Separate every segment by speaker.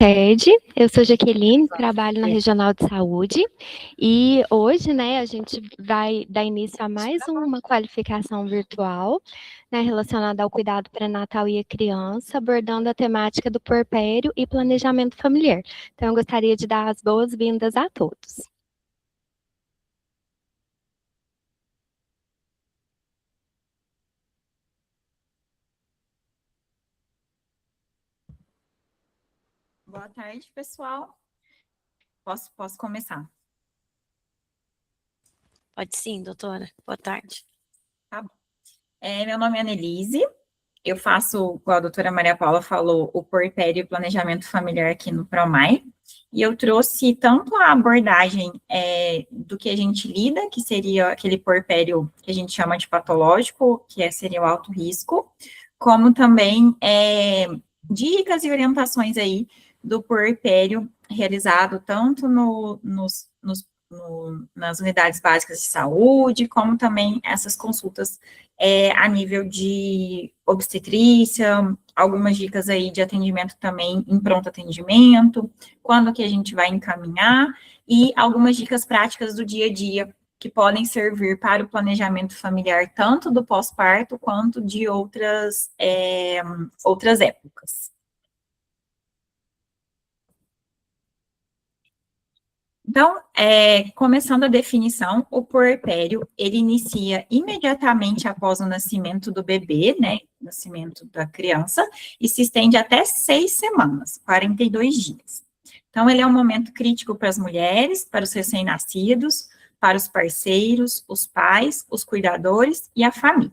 Speaker 1: Tarde, eu sou Jaqueline, trabalho na Regional de Saúde e hoje, a gente vai dar início a mais uma qualificação virtual, relacionada ao cuidado pré-natal e à criança, abordando a temática do puerpério e planejamento familiar. Então, eu gostaria de dar as boas-vindas a todos.
Speaker 2: Boa tarde, pessoal. Posso começar?
Speaker 3: Pode sim, doutora. Boa tarde.
Speaker 2: Tá bom. Meu nome é Annelise, eu faço, como a doutora Maria Paula falou, o puerpério e planejamento familiar aqui no PROMAI, e eu trouxe tanto a abordagem do que a gente lida, que seria aquele puerpério que a gente chama de patológico, seria o alto risco, como também dicas e orientações aí do puerpério realizado tanto nas unidades básicas de saúde, como também essas consultas a nível de obstetrícia, algumas dicas aí de atendimento também em pronto atendimento, quando que a gente vai encaminhar, e algumas dicas práticas do dia a dia, que podem servir para o planejamento familiar, tanto do pós-parto, quanto de outras épocas. Então, começando a definição, o puerpério, ele inicia imediatamente após o nascimento do bebê, nascimento da criança, e se estende até 6 semanas, 42 dias. Então, ele é um momento crítico para as mulheres, para os recém-nascidos, para os parceiros, os pais, os cuidadores e a família.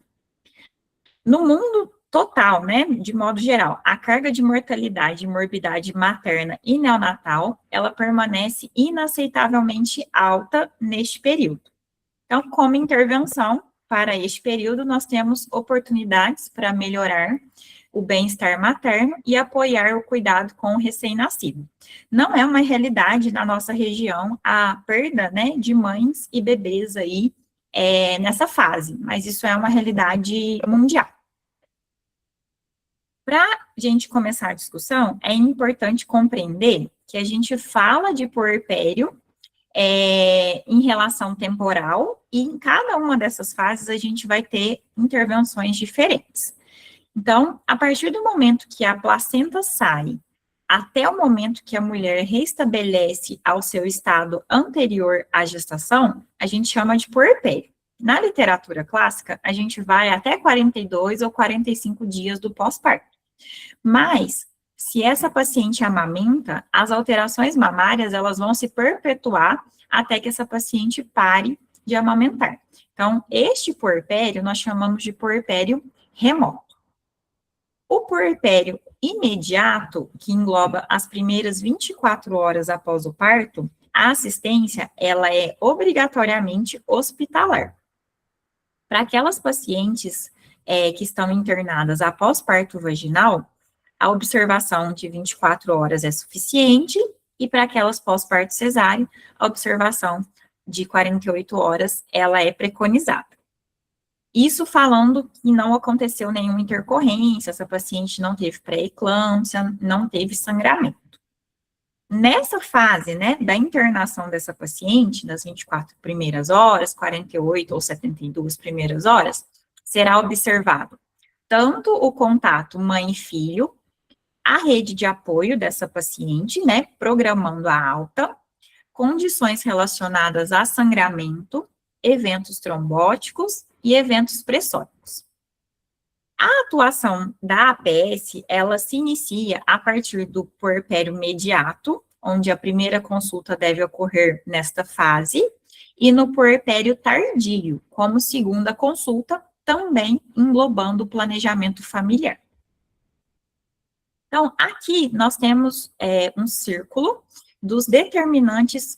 Speaker 2: No mundo total, de modo geral, a carga de mortalidade e morbidade materna e neonatal, ela permanece inaceitavelmente alta neste período. Então, como intervenção para este período, nós temos oportunidades para melhorar o bem-estar materno e apoiar o cuidado com o recém-nascido. Não é uma realidade na nossa região a perda, de mães e bebês aí nessa fase, mas isso é uma realidade mundial. Para a gente começar a discussão, é importante compreender que a gente fala de puerpério em relação temporal, e em cada uma dessas fases a gente vai ter intervenções diferentes. Então, a partir do momento que a placenta sai, até o momento que a mulher restabelece ao seu estado anterior à gestação, a gente chama de puerpério. Na literatura clássica, a gente vai até 42 ou 45 dias do pós-parto. Mas, se essa paciente amamenta, as alterações mamárias, elas vão se perpetuar até que essa paciente pare de amamentar. Então, este puerpério, nós chamamos de puerpério remoto. O puerpério imediato, que engloba as primeiras 24 horas após o parto, a assistência, ela é obrigatoriamente hospitalar. Para aquelas pacientes que estão internadas após parto vaginal, a observação de 24 horas é suficiente, e para aquelas pós-parto cesáreo, a observação de 48 horas, ela é preconizada. Isso falando que não aconteceu nenhuma intercorrência, essa paciente não teve pré-eclâmpsia, não teve sangramento. Nessa fase, da internação dessa paciente, das 24 primeiras horas, 48 ou 72 primeiras horas, será observado tanto o contato mãe e filho, a rede de apoio dessa paciente, programando a alta, condições relacionadas a sangramento, eventos trombóticos e eventos pressóricos. A atuação da APS, ela se inicia a partir do puerpério mediato, onde a primeira consulta deve ocorrer nesta fase, e no puerpério tardio, como segunda consulta, também englobando o planejamento familiar. Então, aqui nós temos um círculo dos determinantes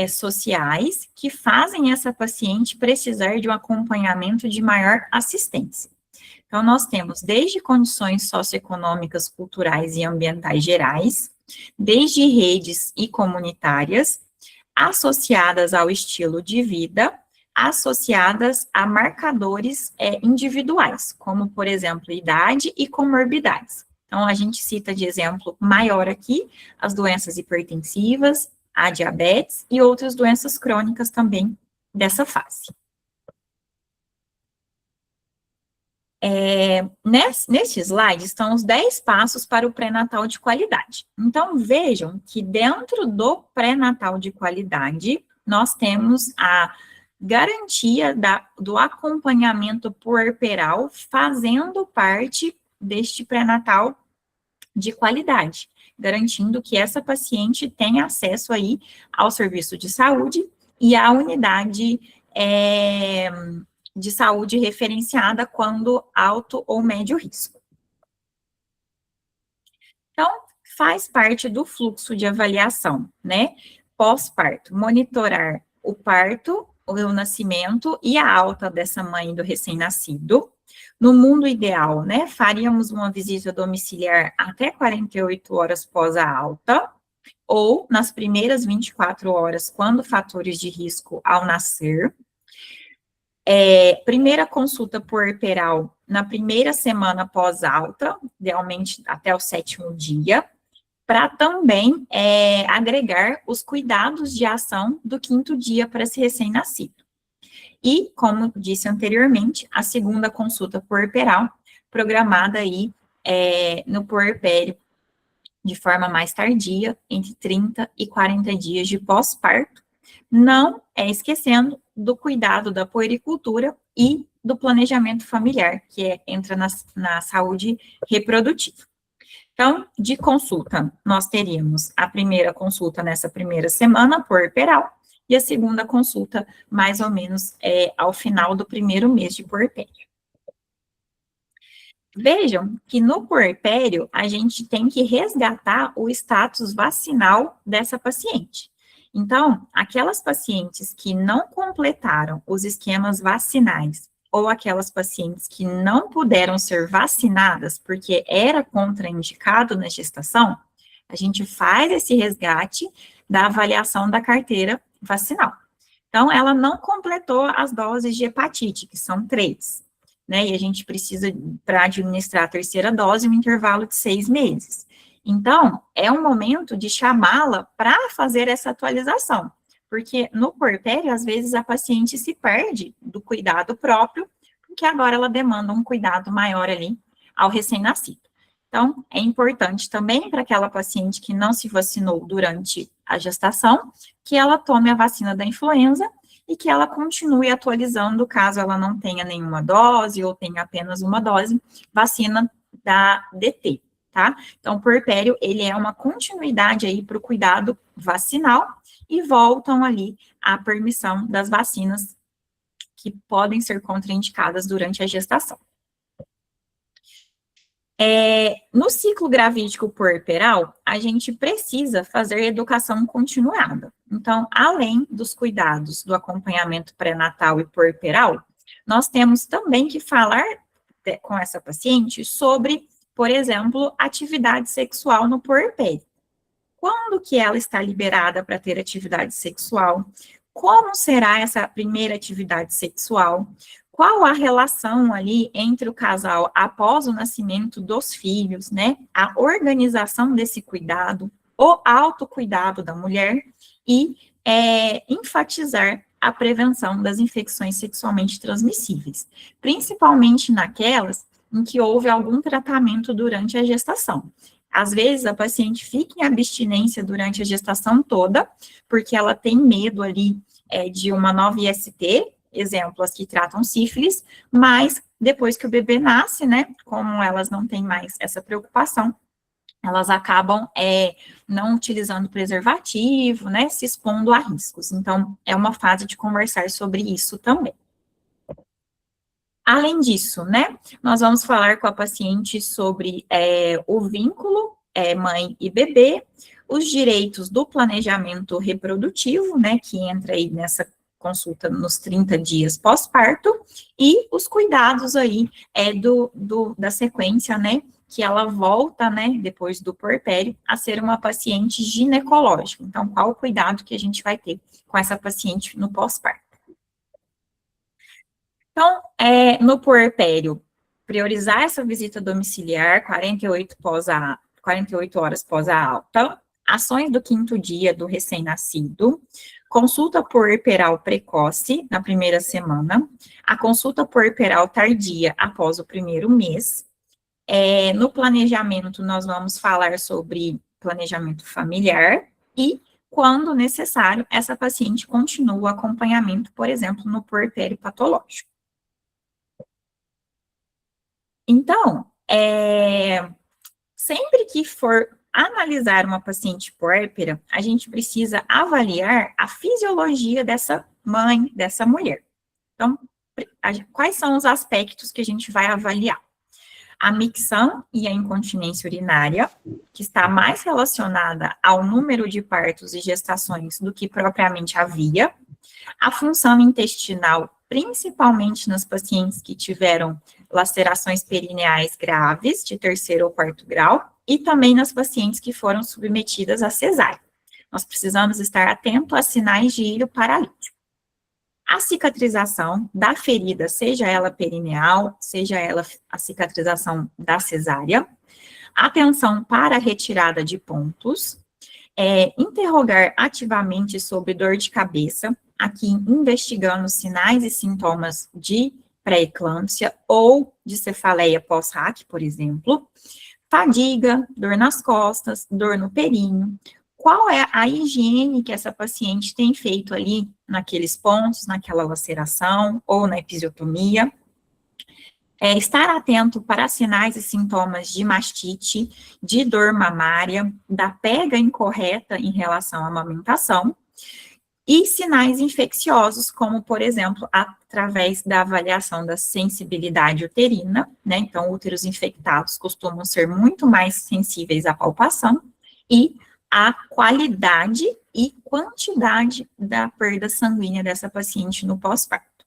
Speaker 2: sociais que fazem essa paciente precisar de um acompanhamento de maior assistência. Então, nós temos desde condições socioeconômicas, culturais e ambientais gerais, desde redes e comunitárias, associadas ao estilo de vida, associadas a marcadores individuais, como, por exemplo, idade e comorbidades. Então, a gente cita de exemplo maior aqui as doenças hipertensivas, a diabetes e outras doenças crônicas também dessa fase. Neste slide estão os 10 passos para o pré-natal de qualidade. Então, vejam que dentro do pré-natal de qualidade, nós temos a garantia do acompanhamento puerperal fazendo parte deste pré-natal de qualidade, garantindo que essa paciente tenha acesso aí ao serviço de saúde e à unidade de saúde referenciada quando alto ou médio risco. Então, faz parte do fluxo de avaliação, né? Pós-parto, monitorar o parto, o nascimento e a alta dessa mãe do recém-nascido. No mundo ideal, né, faríamos uma visita domiciliar até 48 horas pós a alta, ou nas primeiras 24 horas, quando fatores de risco ao nascer. Primeira consulta puerperal na primeira semana pós-alta, idealmente até o 7º dia, para também agregar os cuidados de ação do 5º dia para esse recém-nascido. E, como disse anteriormente, a segunda consulta puerperal, programada aí no puerpério, de forma mais tardia, entre 30 e 40 dias de pós-parto, não esquecendo do cuidado da puericultura e do planejamento familiar, que entra na saúde reprodutiva. Então, de consulta, nós teríamos a primeira consulta nessa primeira semana puerperal, e a segunda consulta, mais ou menos, ao final do primeiro mês de puerpério. Vejam que no puerpério, a gente tem que resgatar o status vacinal dessa paciente. Então, aquelas pacientes que não completaram os esquemas vacinais, ou aquelas pacientes que não puderam ser vacinadas porque era contraindicado na gestação, a gente faz esse resgate da avaliação da carteira vacinal. Então, ela não completou as doses de hepatite, que são 3. Né, e a gente precisa, para administrar a terceira dose, um intervalo de 6 meses. Então, é um momento de chamá-la para fazer essa atualização, porque no puerpério, às vezes, a paciente se perde do cuidado próprio, porque agora ela demanda um cuidado maior ali ao recém-nascido. Então, é importante também para aquela paciente que não se vacinou durante a gestação, que ela tome a vacina da influenza, e que ela continue atualizando, caso ela não tenha nenhuma dose, ou tenha apenas uma dose, vacina da DT, tá? Então, o puerpério, ele é uma continuidade aí para o cuidado vacinal, e voltam ali a permissão das vacinas que podem ser contraindicadas durante a gestação. No ciclo gravídico puerperal, a gente precisa fazer educação continuada. Então, além dos cuidados do acompanhamento pré-natal e puerperal, nós temos também que falar com essa paciente sobre, por exemplo, atividade sexual no puerpério. Quando que ela está liberada para ter atividade sexual? Como será essa primeira atividade sexual? Qual a relação ali entre o casal após o nascimento dos filhos, né? A organização desse cuidado, o autocuidado da mulher e enfatizar a prevenção das infecções sexualmente transmissíveis, principalmente naquelas em que houve algum tratamento durante a gestação. Às vezes, a paciente fica em abstinência durante a gestação toda, porque ela tem medo ali de uma nova IST, exemplo, as que tratam sífilis, mas depois que o bebê nasce, né, como elas não têm mais essa preocupação, elas acabam não utilizando preservativo, né, se expondo a riscos. Então, é uma fase de conversar sobre isso também. Além disso, né, nós vamos falar com a paciente sobre o vínculo mãe e bebê, os direitos do planejamento reprodutivo, né, que entra aí nessa consulta nos 30 dias pós-parto, e os cuidados aí da sequência, né, que ela volta, né, depois do puerpério, a ser uma paciente ginecológica. Então, qual o cuidado que a gente vai ter com essa paciente no pós-parto? Então, no puerpério, priorizar essa visita domiciliar, 48 horas pós a alta, ações do 5º dia do recém-nascido, consulta puerperal precoce na primeira semana, a consulta puerperal tardia após o 1º mês. No planejamento, nós vamos falar sobre planejamento familiar e, quando necessário, essa paciente continua o acompanhamento, por exemplo, no puerpério patológico. Então, sempre que for analisar uma paciente puérpera, a gente precisa avaliar a fisiologia dessa mãe, dessa mulher. Então, quais são os aspectos que a gente vai avaliar? A micção e a incontinência urinária, que está mais relacionada ao número de partos e gestações do que propriamente a via. A função intestinal, principalmente nas pacientes que tiveram lacerações perineais graves, de 3º ou 4º grau, e também nas pacientes que foram submetidas a cesárea. Nós precisamos estar atentos a sinais de ilho paralítico. A cicatrização da ferida, seja ela perineal, seja ela a cicatrização da cesárea. Atenção para a retirada de pontos. Interrogar ativamente sobre dor de cabeça, aqui investigando sinais e sintomas de pré-eclâmpsia ou de cefaleia pós-RAC, por exemplo. Fadiga, dor nas costas, dor no períneo. Qual é a higiene que essa paciente tem feito ali naqueles pontos, naquela laceração ou na episiotomia? Estar atento para sinais e sintomas de mastite, de dor mamária, da pega incorreta em relação à amamentação, e sinais infecciosos, como, por exemplo, através da avaliação da sensibilidade uterina, né? Então, úteros infectados costumam ser muito mais sensíveis à palpação, e a qualidade e quantidade da perda sanguínea dessa paciente no pós-parto.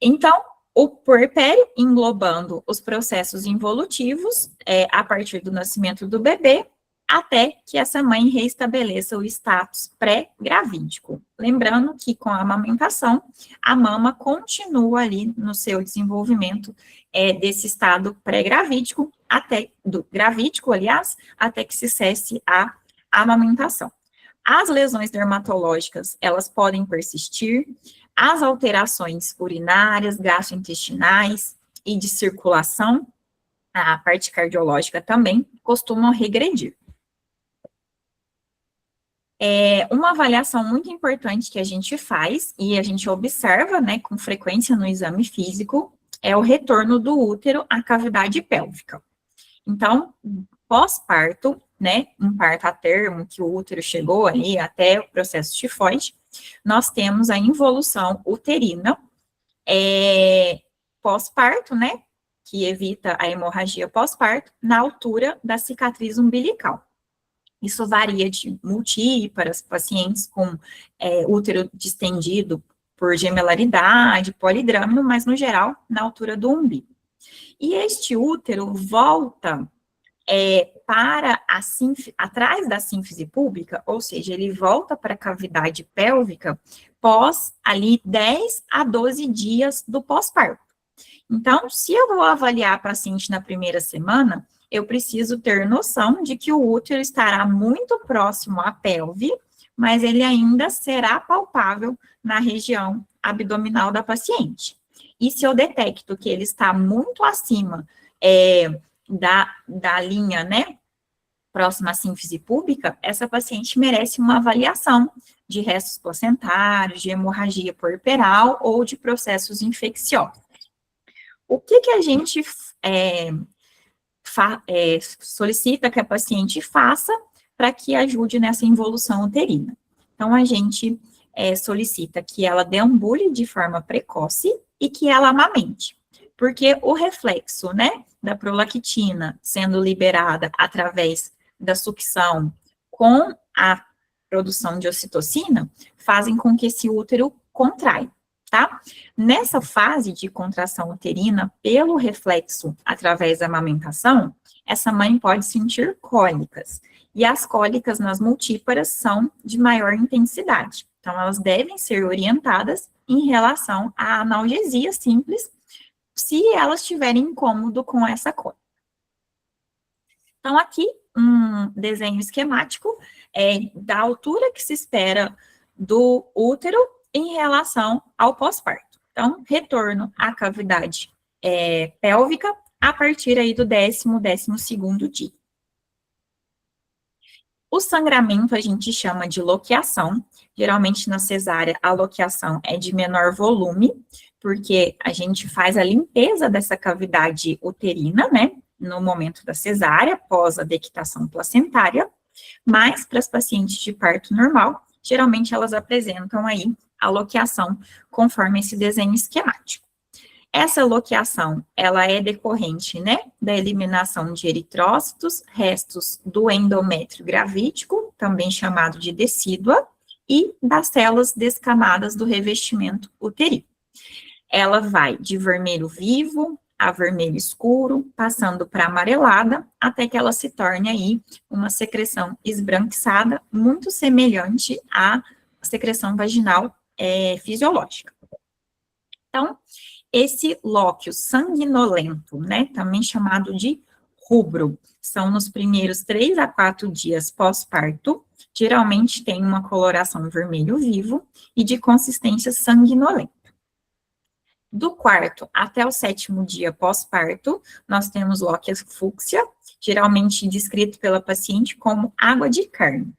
Speaker 2: Então, o puerpério, englobando os processos involutivos, a partir do nascimento do bebê, até que essa mãe reestabeleça o status pré-gravídico. Lembrando que com a amamentação, a mama continua ali no seu desenvolvimento desse estado pré-gravídico, até que se cesse a amamentação. As lesões dermatológicas, elas podem persistir, as alterações urinárias, gastrointestinais e de circulação, a parte cardiológica também, costumam regredir. Uma avaliação muito importante que a gente faz, e a gente observa, né, com frequência no exame físico, é o retorno do útero à cavidade pélvica. Então, pós-parto, né, um parto a termo, que o útero chegou ali até o processo tifoide, nós temos a involução uterina, pós-parto, né, que evita a hemorragia pós-parto, na altura da cicatriz umbilical. Isso varia de multíparas, pacientes com útero distendido por gemelaridade, polidrâmino, mas no geral, na altura do umbigo. E este útero volta para atrás da sínfise púbica, ou seja, ele volta para a cavidade pélvica pós ali 10 a 12 dias do pós-parto. Então, se eu vou avaliar a paciente na primeira semana, eu preciso ter noção de que o útero estará muito próximo à pelve, mas ele ainda será palpável na região abdominal da paciente. E se eu detecto que ele está muito acima da linha, né, próxima à sínfise púbica, essa paciente merece uma avaliação de restos placentários, de hemorragia puerperal ou de processos infecciosos. O que a gente solicita que a paciente faça para que ajude nessa involução uterina? Então, a gente solicita que ela deambule de forma precoce e que ela amamente, porque o reflexo, né, da prolactina sendo liberada através da sucção com a produção de ocitocina fazem com que esse útero contraia, tá? Nessa fase de contração uterina, pelo reflexo através da amamentação, essa mãe pode sentir cólicas, e as cólicas nas multíparas são de maior intensidade. Então, elas devem ser orientadas em relação à analgesia simples, se elas tiverem incômodo com essa cor. Então, aqui, um desenho esquemático da altura que se espera do útero em relação ao pós-parto. Então, retorno à cavidade pélvica a partir aí do 12º dia. O sangramento a gente chama de loqueação. Geralmente na cesárea a loqueação é de menor volume, porque a gente faz a limpeza dessa cavidade uterina, né, no momento da cesárea, após a dequitação placentária, mas para as pacientes de parto normal, geralmente elas apresentam aí a loqueação conforme esse desenho esquemático. Essa loqueação, ela é decorrente, né, da eliminação de eritrócitos, restos do endométrio gravídico, também chamado de decídua, e das células descamadas do revestimento uterino. Ela vai de vermelho vivo a vermelho escuro, passando para amarelada, até que ela se torne aí uma secreção esbranquiçada, muito semelhante à secreção vaginal fisiológica. Então, esse lóquio sanguinolento, né, também chamado de rubro, são nos primeiros 3 a 4 dias pós-parto, geralmente tem uma coloração vermelho vivo e de consistência sanguinolenta. Do 4º até o 7º dia pós-parto, nós temos lóquio fúcsia, geralmente descrito pela paciente como água de carne,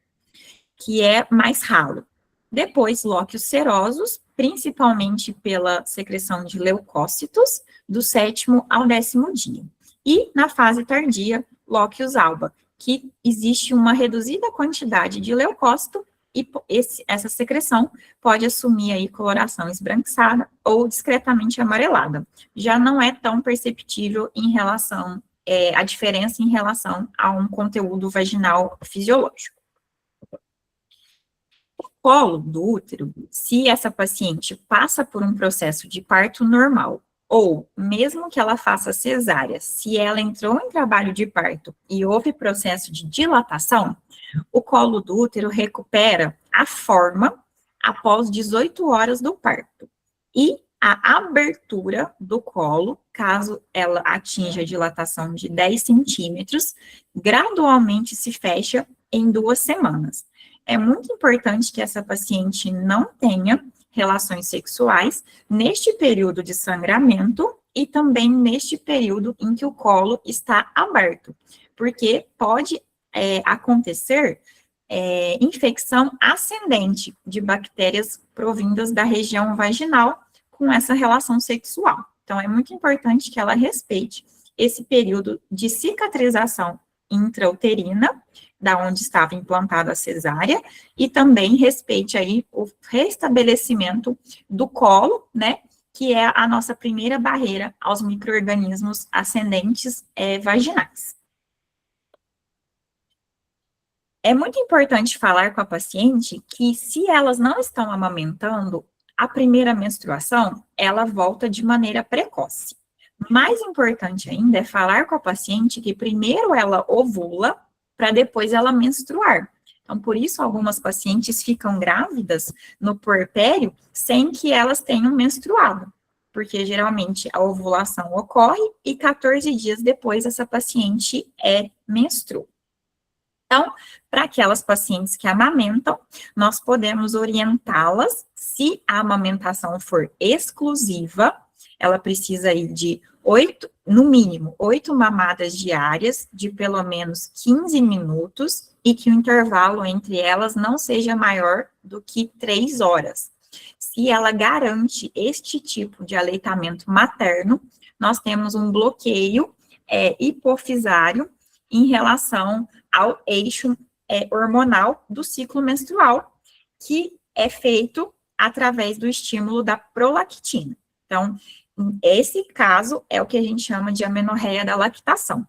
Speaker 2: que é mais ralo. Depois, lóquios serosos, principalmente pela secreção de leucócitos, do 7º ao 10º dia. E, na fase tardia, lóquios alba, que existe uma reduzida quantidade de leucócito e essa secreção pode assumir aí coloração esbranquiçada ou discretamente amarelada. Já não é tão perceptível em relação, a diferença em relação a um conteúdo vaginal fisiológico. Colo do útero, se essa paciente passa por um processo de parto normal, ou mesmo que ela faça cesárea, se ela entrou em trabalho de parto e houve processo de dilatação, o colo do útero recupera a forma após 18 horas do parto. E a abertura do colo, caso ela atinja a dilatação de 10 centímetros, gradualmente se fecha em 2 semanas. É muito importante que essa paciente não tenha relações sexuais neste período de sangramento e também neste período em que o colo está aberto, porque pode acontecer infecção ascendente de bactérias provindas da região vaginal com essa relação sexual. Então, é muito importante que ela respeite esse período de cicatrização intrauterina, da onde estava implantada a cesárea, e também respeite aí o restabelecimento do colo, né, que é a nossa primeira barreira aos micro-organismos ascendentes vaginais. É muito importante falar com a paciente que, se elas não estão amamentando, a primeira menstruação, ela volta de maneira precoce. Mais importante ainda é falar com a paciente que primeiro ela ovula, para depois ela menstruar. Então, por isso, algumas pacientes ficam grávidas no puerpério sem que elas tenham menstruado, porque geralmente a ovulação ocorre e 14 dias depois essa paciente menstrua. Então, para aquelas pacientes que amamentam, nós podemos orientá-las, se a amamentação for exclusiva, ela precisa ir de no mínimo, 8 mamadas diárias, de pelo menos 15 minutos, e que o intervalo entre elas não seja maior do que 3 horas. Se ela garante este tipo de aleitamento materno, nós temos um bloqueio hipofisário em relação ao eixo hormonal do ciclo menstrual, que é feito através do estímulo da prolactina. Então, esse caso é o que a gente chama de amenorreia da lactação.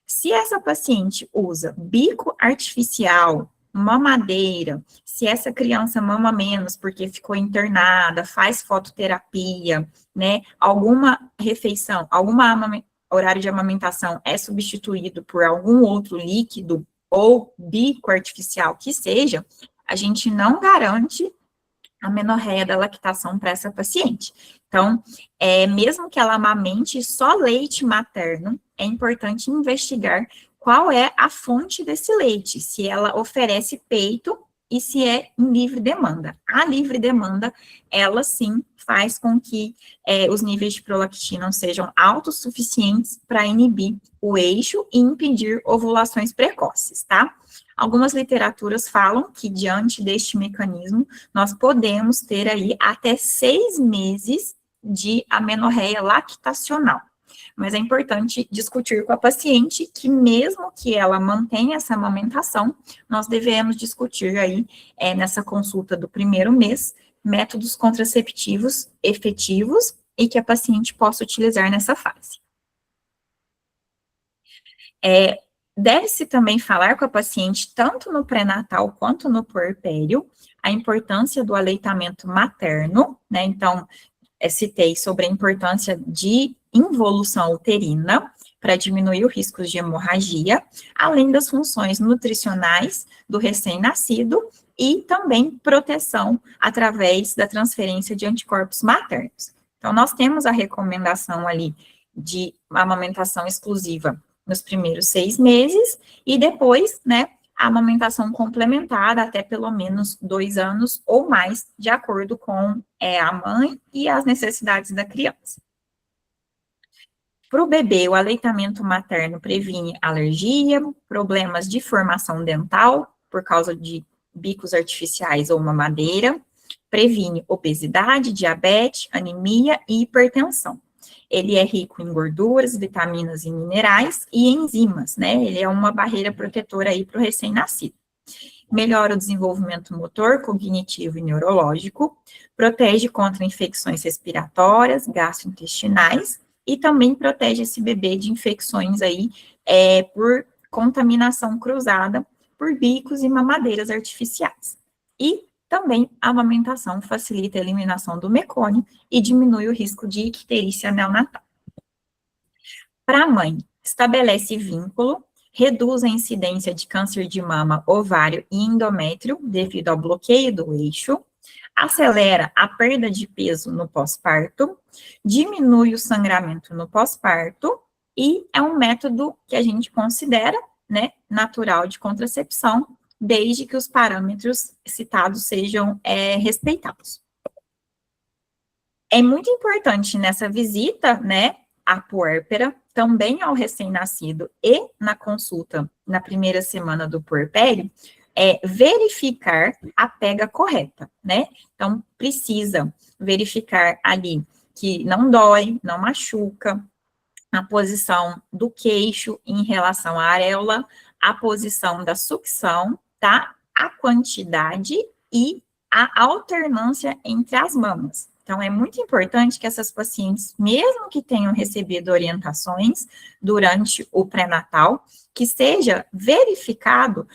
Speaker 2: Se essa paciente usa bico artificial, mamadeira, se essa criança mama menos porque ficou internada, faz fototerapia, né, alguma refeição, horário de amamentação é substituído por algum outro líquido ou bico artificial que seja, a gente não garante amenorreia da lactação para essa paciente. Então, mesmo que ela amamente só leite materno, é importante investigar qual é a fonte desse leite, se ela oferece peito e se é em livre demanda. A livre demanda, ela sim faz com que os níveis de prolactina sejam autossuficientes para inibir o eixo e impedir ovulações precoces, tá? Algumas literaturas falam que, diante deste mecanismo, nós podemos ter aí até 6 meses de amenorreia lactacional. Mas é importante discutir com a paciente que, mesmo que ela mantenha essa amamentação, nós devemos discutir aí, nessa consulta do primeiro mês, métodos contraceptivos efetivos e que a paciente possa utilizar nessa fase. Deve-se também falar com a paciente, tanto no pré-natal quanto no puerpério, a importância do aleitamento materno, né? Então, citei sobre a importância de involução uterina para diminuir o risco de hemorragia, além das funções nutricionais do recém-nascido e também proteção através da transferência de anticorpos maternos. Então, nós temos a recomendação ali de amamentação exclusiva nos primeiros 6 meses, e depois, né, a amamentação complementada até pelo menos 2 anos ou mais, de acordo com a mãe e as necessidades da criança. Para o bebê, o aleitamento materno previne alergia, problemas de formação dental, por causa de bicos artificiais ou mamadeira, previne obesidade, diabetes, anemia e hipertensão. Ele é rico em gorduras, vitaminas e minerais e enzimas, né? Ele é uma barreira protetora aí para o recém-nascido. Melhora o desenvolvimento motor, cognitivo e neurológico, protege contra infecções respiratórias, gastrointestinais e também protege esse bebê de infecções aí por contaminação cruzada por bicos e mamadeiras artificiais. E também a amamentação facilita a eliminação do mecônio e diminui o risco de icterícia neonatal. Para a mãe, estabelece vínculo, reduz a incidência de câncer de mama, ovário e endométrio devido ao bloqueio do eixo, acelera a perda de peso no pós-parto, diminui o sangramento no pós-parto e é um método que a gente considera, né, natural de contracepção, desde que os parâmetros citados sejam respeitados. É muito importante nessa visita, né, à puérpera, também ao recém-nascido e na consulta na primeira semana do puerpério, verificar a pega correta, né? Então, precisa verificar ali que não dói, não machuca, a posição do queixo em relação à areola, a posição da sucção, tá? A quantidade e a alternância entre as mamas. Então, é muito importante que essas pacientes, mesmo que tenham recebido orientações durante o pré-natal, que seja verificado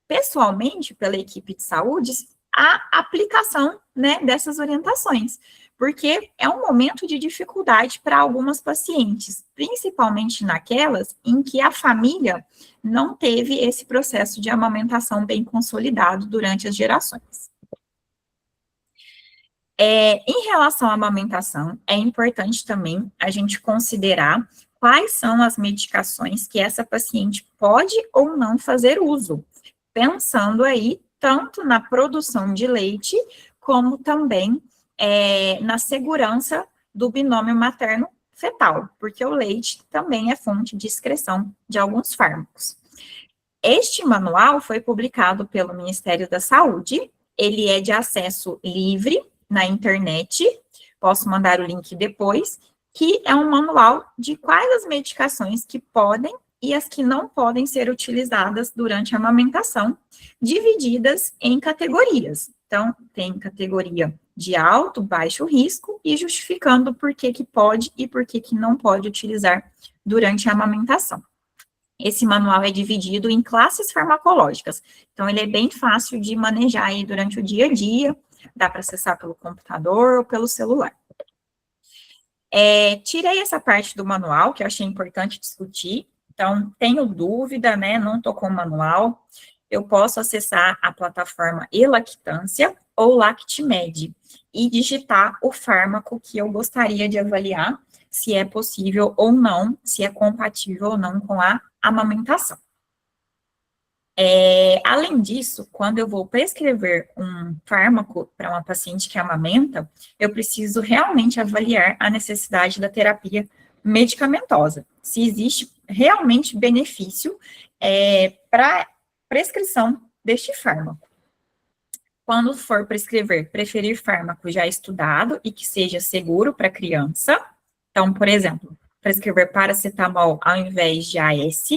Speaker 2: pessoalmente pela equipe de saúde a aplicação, né, dessas orientações, porque é um momento de dificuldade para algumas pacientes, principalmente naquelas em que a família não teve esse processo de amamentação bem consolidado durante as gerações. Em relação à amamentação, é importante também a gente considerar quais são as medicações que essa paciente pode ou não fazer uso, pensando aí tanto na produção de leite, como também na segurança do binômio materno-fetal, porque o leite também é fonte de excreção de alguns fármacos. Este manual foi publicado pelo Ministério da Saúde, ele é de acesso livre na internet, posso mandar o link depois, que é um manual de quais as medicações que podem e as que não podem ser utilizadas durante a amamentação, divididas em categorias. Então, tem categoria de alto, baixo risco e justificando por que pode e por que não pode utilizar durante a amamentação. Esse manual é dividido em classes farmacológicas, então ele é bem fácil de manejar aí durante o dia a dia, dá para acessar pelo computador ou pelo celular. Tirei essa parte do manual, que eu achei importante discutir, então tenho dúvida, né, não estou com o manual, eu posso acessar a plataforma eLactância ou LactMed e digitar o fármaco que eu gostaria de avaliar, se é possível ou não, se é compatível ou não com a amamentação. Além disso, quando eu vou prescrever um fármaco para uma paciente que amamenta, eu preciso realmente avaliar a necessidade da terapia medicamentosa, se existe realmente benefício para prescrição deste fármaco. Quando for prescrever, preferir fármaco já estudado e que seja seguro para a criança. Então, por exemplo, prescrever paracetamol ao invés de AS,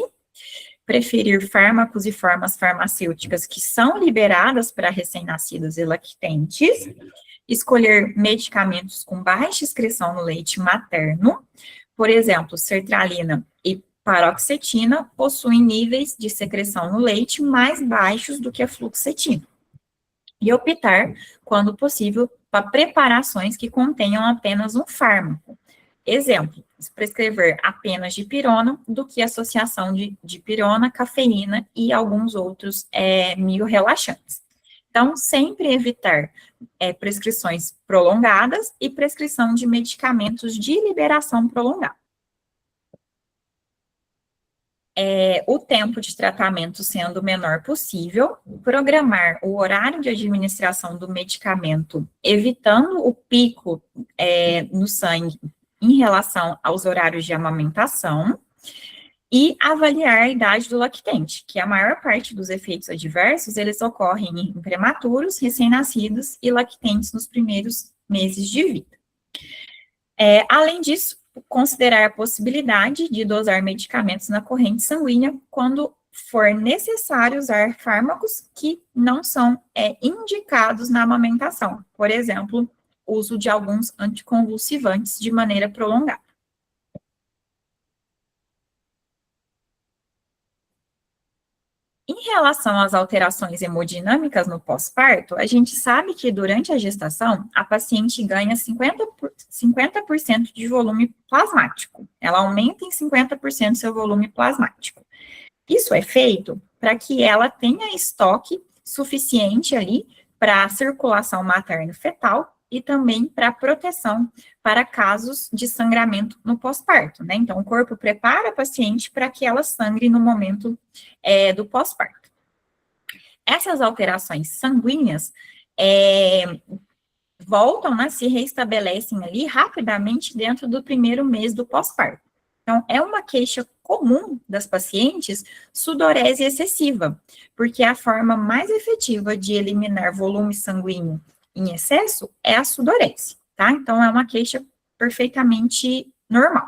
Speaker 2: preferir fármacos e formas farmacêuticas que são liberadas para recém-nascidos e lactentes, escolher medicamentos com baixa excreção no leite materno, por exemplo, sertralina e paroxetina possuem níveis de secreção no leite mais baixos do que a fluoxetina. E optar, quando possível, para preparações que contenham apenas um fármaco. Exemplo, prescrever apenas dipirona do que associação de dipirona, cafeína e alguns outros miorrelaxantes. Então, sempre evitar prescrições prolongadas e prescrição de medicamentos de liberação prolongada. O tempo de tratamento sendo o menor possível, programar o horário de administração do medicamento, evitando o pico no sangue em relação aos horários de amamentação, e avaliar a idade do lactente, que a maior parte dos efeitos adversos, eles ocorrem em prematuros, recém-nascidos e lactentes nos primeiros meses de vida. Além disso, considerar a possibilidade de dosar medicamentos na corrente sanguínea quando for necessário usar fármacos que não são indicados na amamentação. Por exemplo, uso de alguns anticonvulsivantes de maneira prolongada. Em relação às alterações hemodinâmicas no pós-parto, a gente sabe que durante a gestação, a paciente ganha 50% de volume plasmático. Ela aumenta em 50% seu volume plasmático. Isso é feito para que ela tenha estoque suficiente ali para a circulação materno-fetal e também para proteção para casos de sangramento no pós-parto, né? Então, o corpo prepara a paciente para que ela sangre no momento do pós-parto. Essas alterações sanguíneas voltam, né, se reestabelecem ali rapidamente dentro do primeiro mês do pós-parto. Então, é uma queixa comum das pacientes sudorese excessiva, porque a forma mais efetiva de eliminar volume sanguíneo em excesso é a sudorese, tá? Então, é uma queixa perfeitamente normal.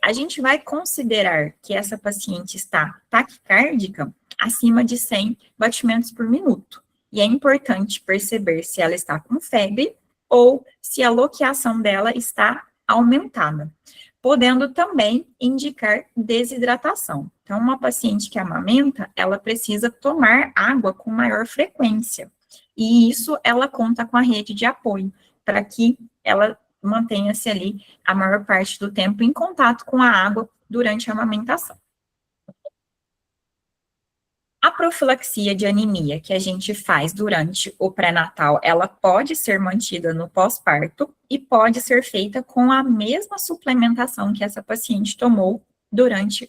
Speaker 2: A gente vai considerar que essa paciente está taquicárdica acima de 100 batimentos por minuto. E é importante perceber se ela está com febre ou se a loqueação dela está aumentada, podendo também indicar desidratação. Então, uma paciente que amamenta, ela precisa tomar água com maior frequência. E isso ela conta com a rede de apoio, para que ela mantenha-se ali a maior parte do tempo em contato com a água durante a amamentação. A profilaxia de anemia que a gente faz durante o pré-natal, ela pode ser mantida no pós-parto e pode ser feita com a mesma suplementação que essa paciente tomou durante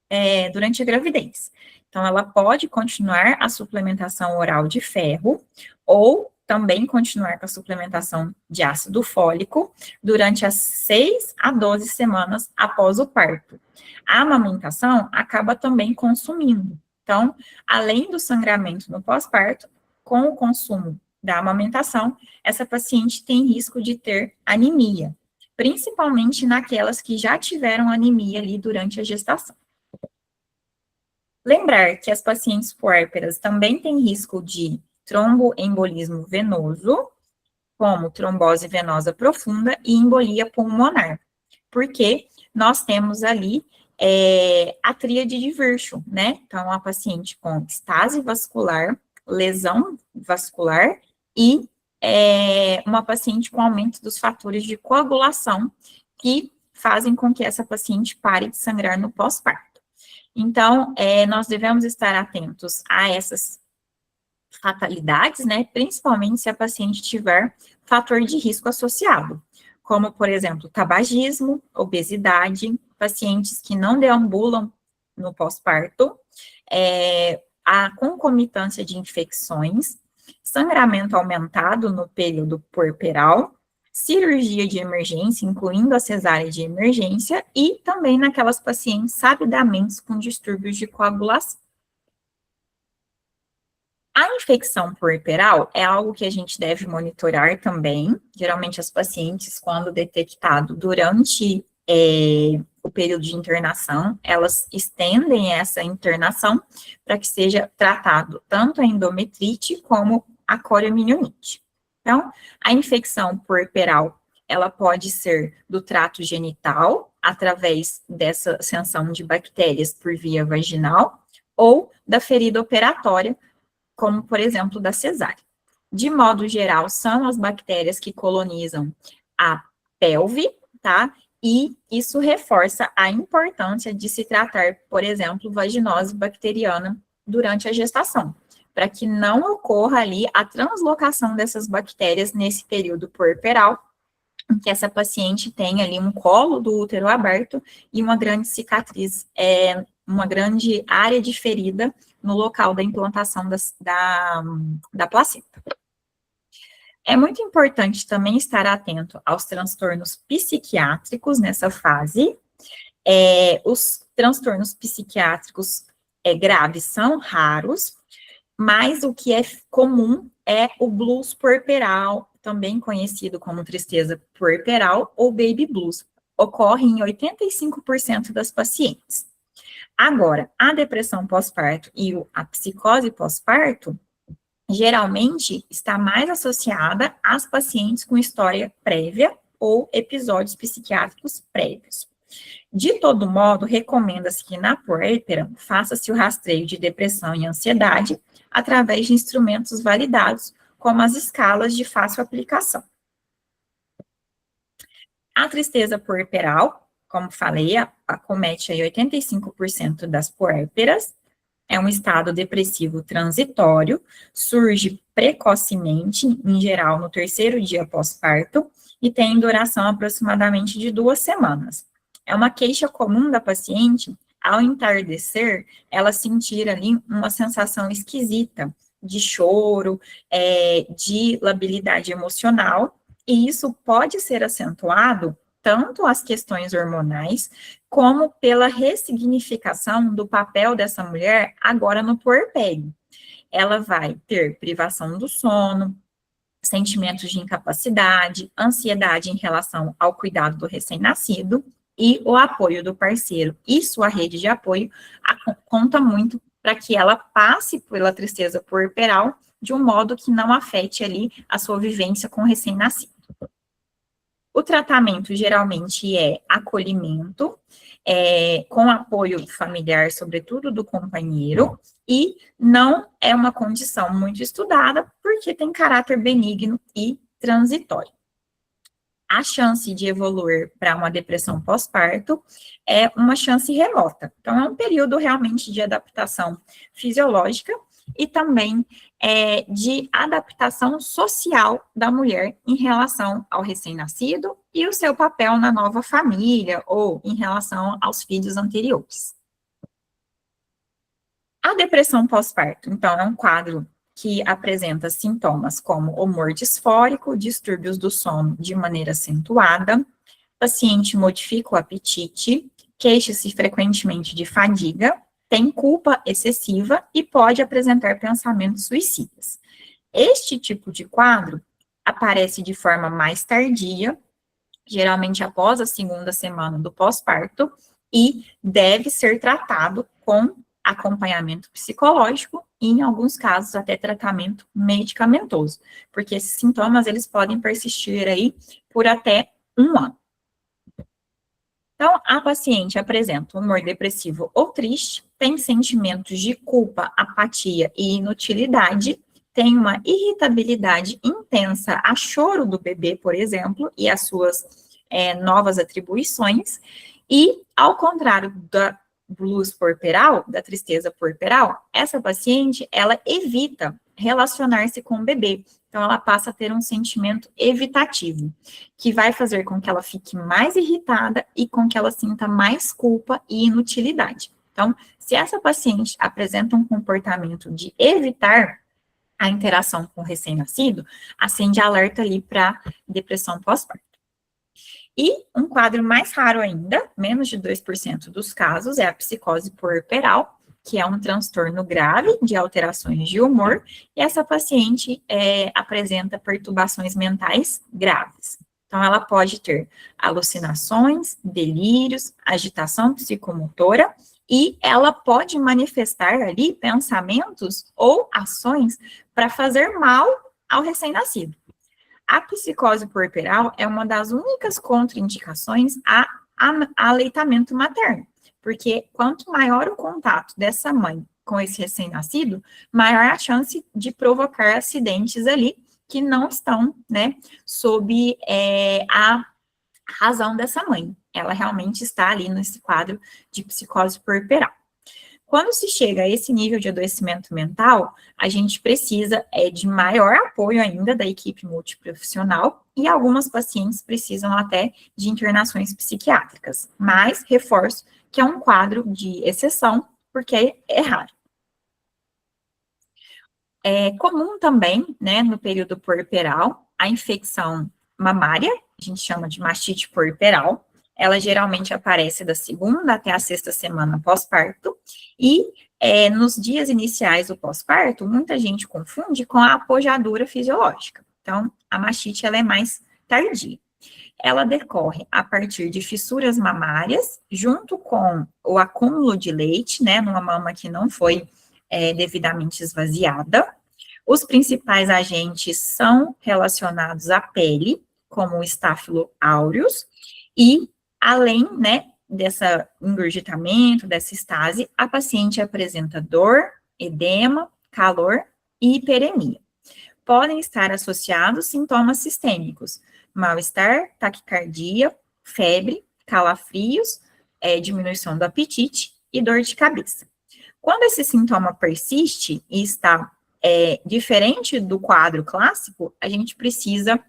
Speaker 2: a gravidez. Então, ela pode continuar a suplementação oral de ferro ou também continuar com a suplementação de ácido fólico durante as 6 a 12 semanas após o parto. A amamentação acaba também consumindo. Então, além do sangramento no pós-parto, com o consumo da amamentação, essa paciente tem risco de ter anemia, principalmente naquelas que já tiveram anemia ali durante a gestação. Lembrar que as pacientes puérperas também têm risco de tromboembolismo venoso, como trombose venosa profunda e embolia pulmonar, porque nós temos ali a tríade de Virchow, né? Então, a paciente com estase vascular, lesão vascular e uma paciente com aumento dos fatores de coagulação que fazem com que essa paciente pare de sangrar no pós-parto. Então, nós devemos estar atentos a essas fatalidades, né, principalmente se a paciente tiver fator de risco associado, como, por exemplo, tabagismo, obesidade, pacientes que não deambulam no pós-parto, a concomitância de infecções, sangramento aumentado no período puerperal, cirurgia de emergência, incluindo a cesárea de emergência, e também naquelas pacientes sabidamente com distúrbios de coagulação. A infecção puerperal é algo que a gente deve monitorar também. Geralmente, as pacientes, quando detectado durante o período de internação, elas estendem essa internação para que seja tratado tanto a endometrite como a coriomielite. Então, a infecção puerperal, ela pode ser do trato genital, através dessa ascensão de bactérias por via vaginal, ou da ferida operatória, como, por exemplo, da cesárea. De modo geral, são as bactérias que colonizam a pelve, tá? E isso reforça a importância de se tratar, por exemplo, vaginose bacteriana durante a gestação, para que não ocorra ali a translocação dessas bactérias nesse período puerperal, em que essa paciente tem ali um colo do útero aberto e uma grande cicatriz, uma grande área de ferida no local da implantação da placenta. É muito importante também estar atento aos transtornos psiquiátricos nessa fase. Os transtornos psiquiátricos graves são raros, mas o que é comum é o blues puerperal, também conhecido como tristeza puerperal ou baby blues. Ocorre em 85% das pacientes. Agora, a depressão pós-parto e a psicose pós-parto, geralmente está mais associada às pacientes com história prévia ou episódios psiquiátricos prévios. De todo modo, recomenda-se que na puérpera faça-se o rastreio de depressão e ansiedade através de instrumentos validados, como as escalas de fácil aplicação. A tristeza puerperal, como falei, acomete aí 85% das puérperas, é um estado depressivo transitório, surge precocemente, em geral no 3º dia pós-parto, e tem duração aproximadamente de 2 semanas. É uma queixa comum da paciente, ao entardecer, ela sentir ali uma sensação esquisita, de choro, de labilidade emocional, e isso pode ser acentuado tanto as questões hormonais, como pela ressignificação do papel dessa mulher agora no puerpério. Ela vai ter privação do sono, sentimentos de incapacidade, ansiedade em relação ao cuidado do recém-nascido e o apoio do parceiro e sua rede de apoio conta muito para que ela passe pela tristeza puerperal de um modo que não afete ali a sua vivência com o recém-nascido. O tratamento geralmente é acolhimento, com apoio familiar, sobretudo do companheiro, e não é uma condição muito estudada, porque tem caráter benigno e transitório. A chance de evoluir para uma depressão pós-parto é uma chance remota. Então, é um período realmente de adaptação fisiológica e também de adaptação social da mulher em relação ao recém-nascido e o seu papel na nova família ou em relação aos filhos anteriores. A depressão pós-parto, então, é um quadro que apresenta sintomas como humor disfórico, distúrbios do sono de maneira acentuada, paciente modifica o apetite, queixa-se frequentemente de fadiga, tem culpa excessiva e pode apresentar pensamentos suicidas. Este tipo de quadro aparece de forma mais tardia, geralmente após a 2ª semana do pós-parto, e deve ser tratado com acompanhamento psicológico e, em alguns casos, até tratamento medicamentoso, porque esses sintomas, eles podem persistir aí por até 1 ano. Então, a paciente apresenta humor depressivo ou triste, tem sentimentos de culpa, apatia e inutilidade, tem uma irritabilidade intensa a choro do bebê, por exemplo, e as suas novas atribuições, e, ao contrário blues puerperal, da tristeza puerperal, essa paciente, ela evita relacionar-se com o bebê. Então, ela passa a ter um sentimento evitativo, que vai fazer com que ela fique mais irritada e com que ela sinta mais culpa e inutilidade. Então, se essa paciente apresenta um comportamento de evitar a interação com o recém-nascido, acende alerta ali para depressão pós-parto. E um quadro mais raro ainda, menos de 2% dos casos, é a psicose puerperal, que é um transtorno grave de alterações de humor, e essa paciente apresenta perturbações mentais graves. Então, ela pode ter alucinações, delírios, agitação psicomotora, e ela pode manifestar ali pensamentos ou ações para fazer mal ao recém-nascido. A psicose puerperal é uma das únicas contraindicações a aleitamento materno, porque quanto maior o contato dessa mãe com esse recém-nascido, maior a chance de provocar acidentes ali que não estão, né, sob a razão dessa mãe. Ela realmente está ali nesse quadro de psicose puerperal. Quando se chega a esse nível de adoecimento mental, a gente precisa de maior apoio ainda da equipe multiprofissional e algumas pacientes precisam até de internações psiquiátricas. Mas, reforço, que é um quadro de exceção, porque é raro. É comum também, né, no período puerperal, a infecção mamária, a gente chama de mastite puerperal. Ela geralmente aparece da 2ª até a 6ª semana pós-parto, e nos dias iniciais do pós-parto, muita gente confunde com a apojadura fisiológica. Então, a mastite, ela é mais tardia. Ela decorre a partir de fissuras mamárias, junto com o acúmulo de leite, né, numa mama que não foi devidamente esvaziada. Os principais agentes são relacionados à pele, como o Staphylo aureus, e além, né, desse engurgitamento, dessa estase, a paciente apresenta dor, edema, calor e hiperemia. Podem estar associados sintomas sistêmicos, mal-estar, taquicardia, febre, calafrios, diminuição do apetite e dor de cabeça. Quando esse sintoma persiste e está diferente do quadro clássico, a gente precisa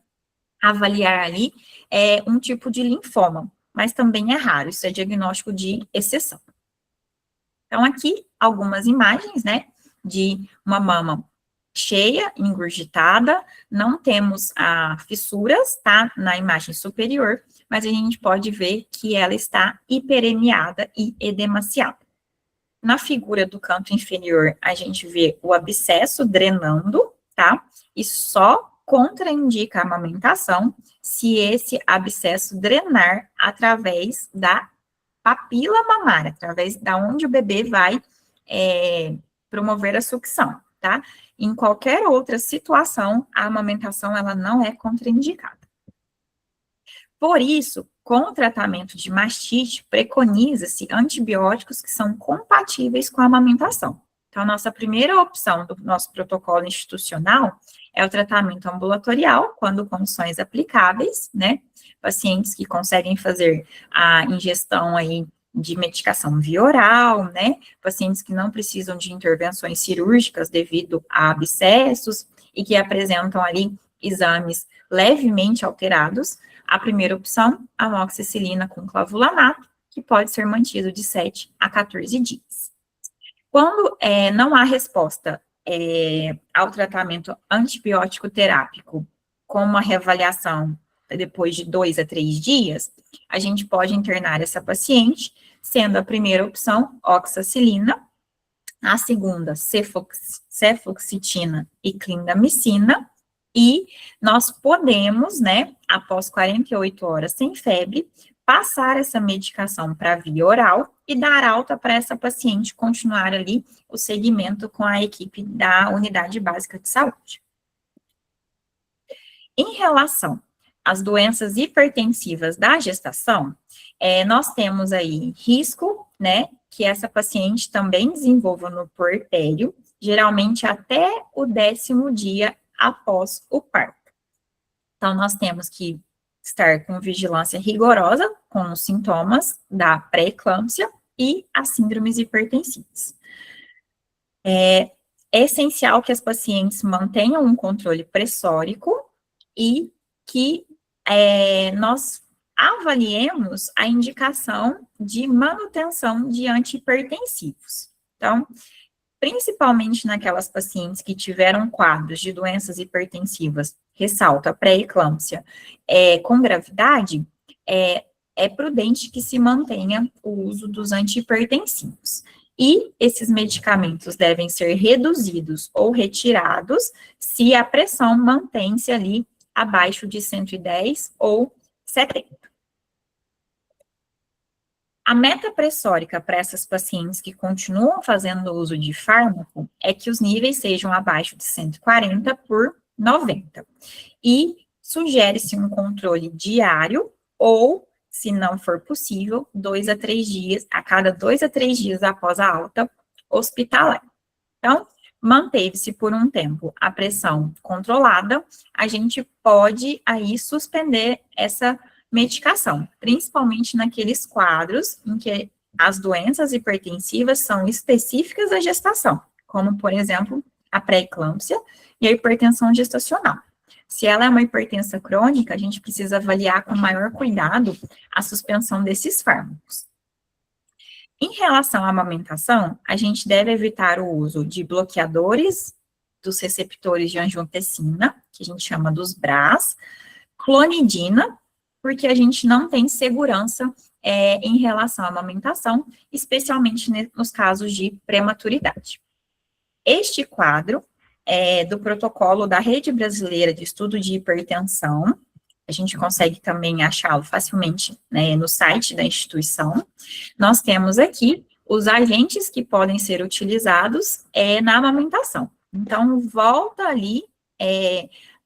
Speaker 2: avaliar ali um tipo de linfoma, mas também é raro, isso é diagnóstico de exceção. Então, aqui, algumas imagens, né, de uma mama cheia, engurgitada, não temos fissuras, tá, na imagem superior, mas a gente pode ver que ela está hiperemiada e edemaciada. Na figura do canto inferior, a gente vê o abscesso drenando, tá, e só contraindica a amamentação se esse abscesso drenar através da papila mamária, através da onde o bebê vai promover a sucção, tá? Em qualquer outra situação, a amamentação, ela não é contraindicada. Por isso, com o tratamento de mastite, preconiza-se antibióticos que são compatíveis com a amamentação. Então, a nossa primeira opção do nosso protocolo institucional é o tratamento ambulatorial, quando condições aplicáveis, né? Pacientes que conseguem fazer a ingestão aí de medicação via oral, né? Pacientes que não precisam de intervenções cirúrgicas devido a abscessos e que apresentam ali exames levemente alterados. A primeira opção, amoxicilina com clavulanato, que pode ser mantido de 7 a 14 dias. Quando não há resposta ao tratamento antibiótico terápico com uma reavaliação depois de 2 a 3 dias, a gente pode internar essa paciente, sendo a primeira opção oxacilina, a segunda cefoxitina e clindamicina, e nós podemos, né, após 48 horas sem febre, passar essa medicação para via oral e dar alta para essa paciente continuar ali o segmento com a equipe da unidade básica de saúde. Em relação às doenças hipertensivas da gestação, nós temos aí risco, né, que essa paciente também desenvolva no puerpério, geralmente até o 10º dia após o parto. Então, nós temos que estar com vigilância rigorosa com os sintomas da pré-eclâmpsia e as síndromes hipertensivas. É essencial que as pacientes mantenham um controle pressórico e que nós avaliemos a indicação de manutenção de antihipertensivos. Então, principalmente naquelas pacientes que tiveram quadros de doenças hipertensivas, ressalto a pré-eclâmpsia, com gravidade, é prudente que se mantenha o uso dos antihipertensivos. E esses medicamentos devem ser reduzidos ou retirados se a pressão mantém-se ali abaixo de 110 ou 70. A meta pressórica para essas pacientes que continuam fazendo uso de fármaco é que os níveis sejam abaixo de 140 por 90. E sugere-se um controle diário ou, se não for possível, 2 a 3 dias, a cada 2 a 3 dias após a alta hospitalar. Então, manteve-se por um tempo a pressão controlada, a gente pode aí suspender essa medicação, principalmente naqueles quadros em que as doenças hipertensivas são específicas à gestação, como, por exemplo, a pré-eclâmpsia e a hipertensão gestacional. Se ela é uma hipertensão crônica, a gente precisa avaliar com maior cuidado a suspensão desses fármacos. Em relação à amamentação, a gente deve evitar o uso de bloqueadores dos receptores de angiotensina, que a gente chama dos BRAs, clonidina, porque a gente não tem segurança em relação à amamentação, especialmente nos casos de prematuridade. Este quadro é do protocolo da Rede Brasileira de Estudo de Hipertensão, a gente consegue também achá-lo facilmente, né, no site da instituição. Nós temos aqui os agentes que podem ser utilizados na amamentação. Então, volta ali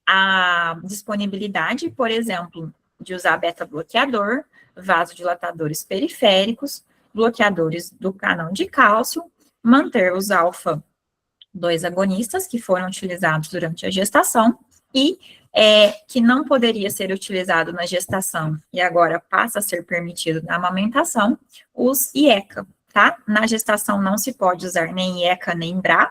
Speaker 2: a disponibilidade, por exemplo, de usar beta-bloqueador, vasodilatadores periféricos, bloqueadores do canal de cálcio, manter os alfa-2 agonistas que foram utilizados durante a gestação e que não poderia ser utilizado na gestação e agora passa a ser permitido na amamentação, os IECA, tá? Na gestação não se pode usar nem IECA nem BRA,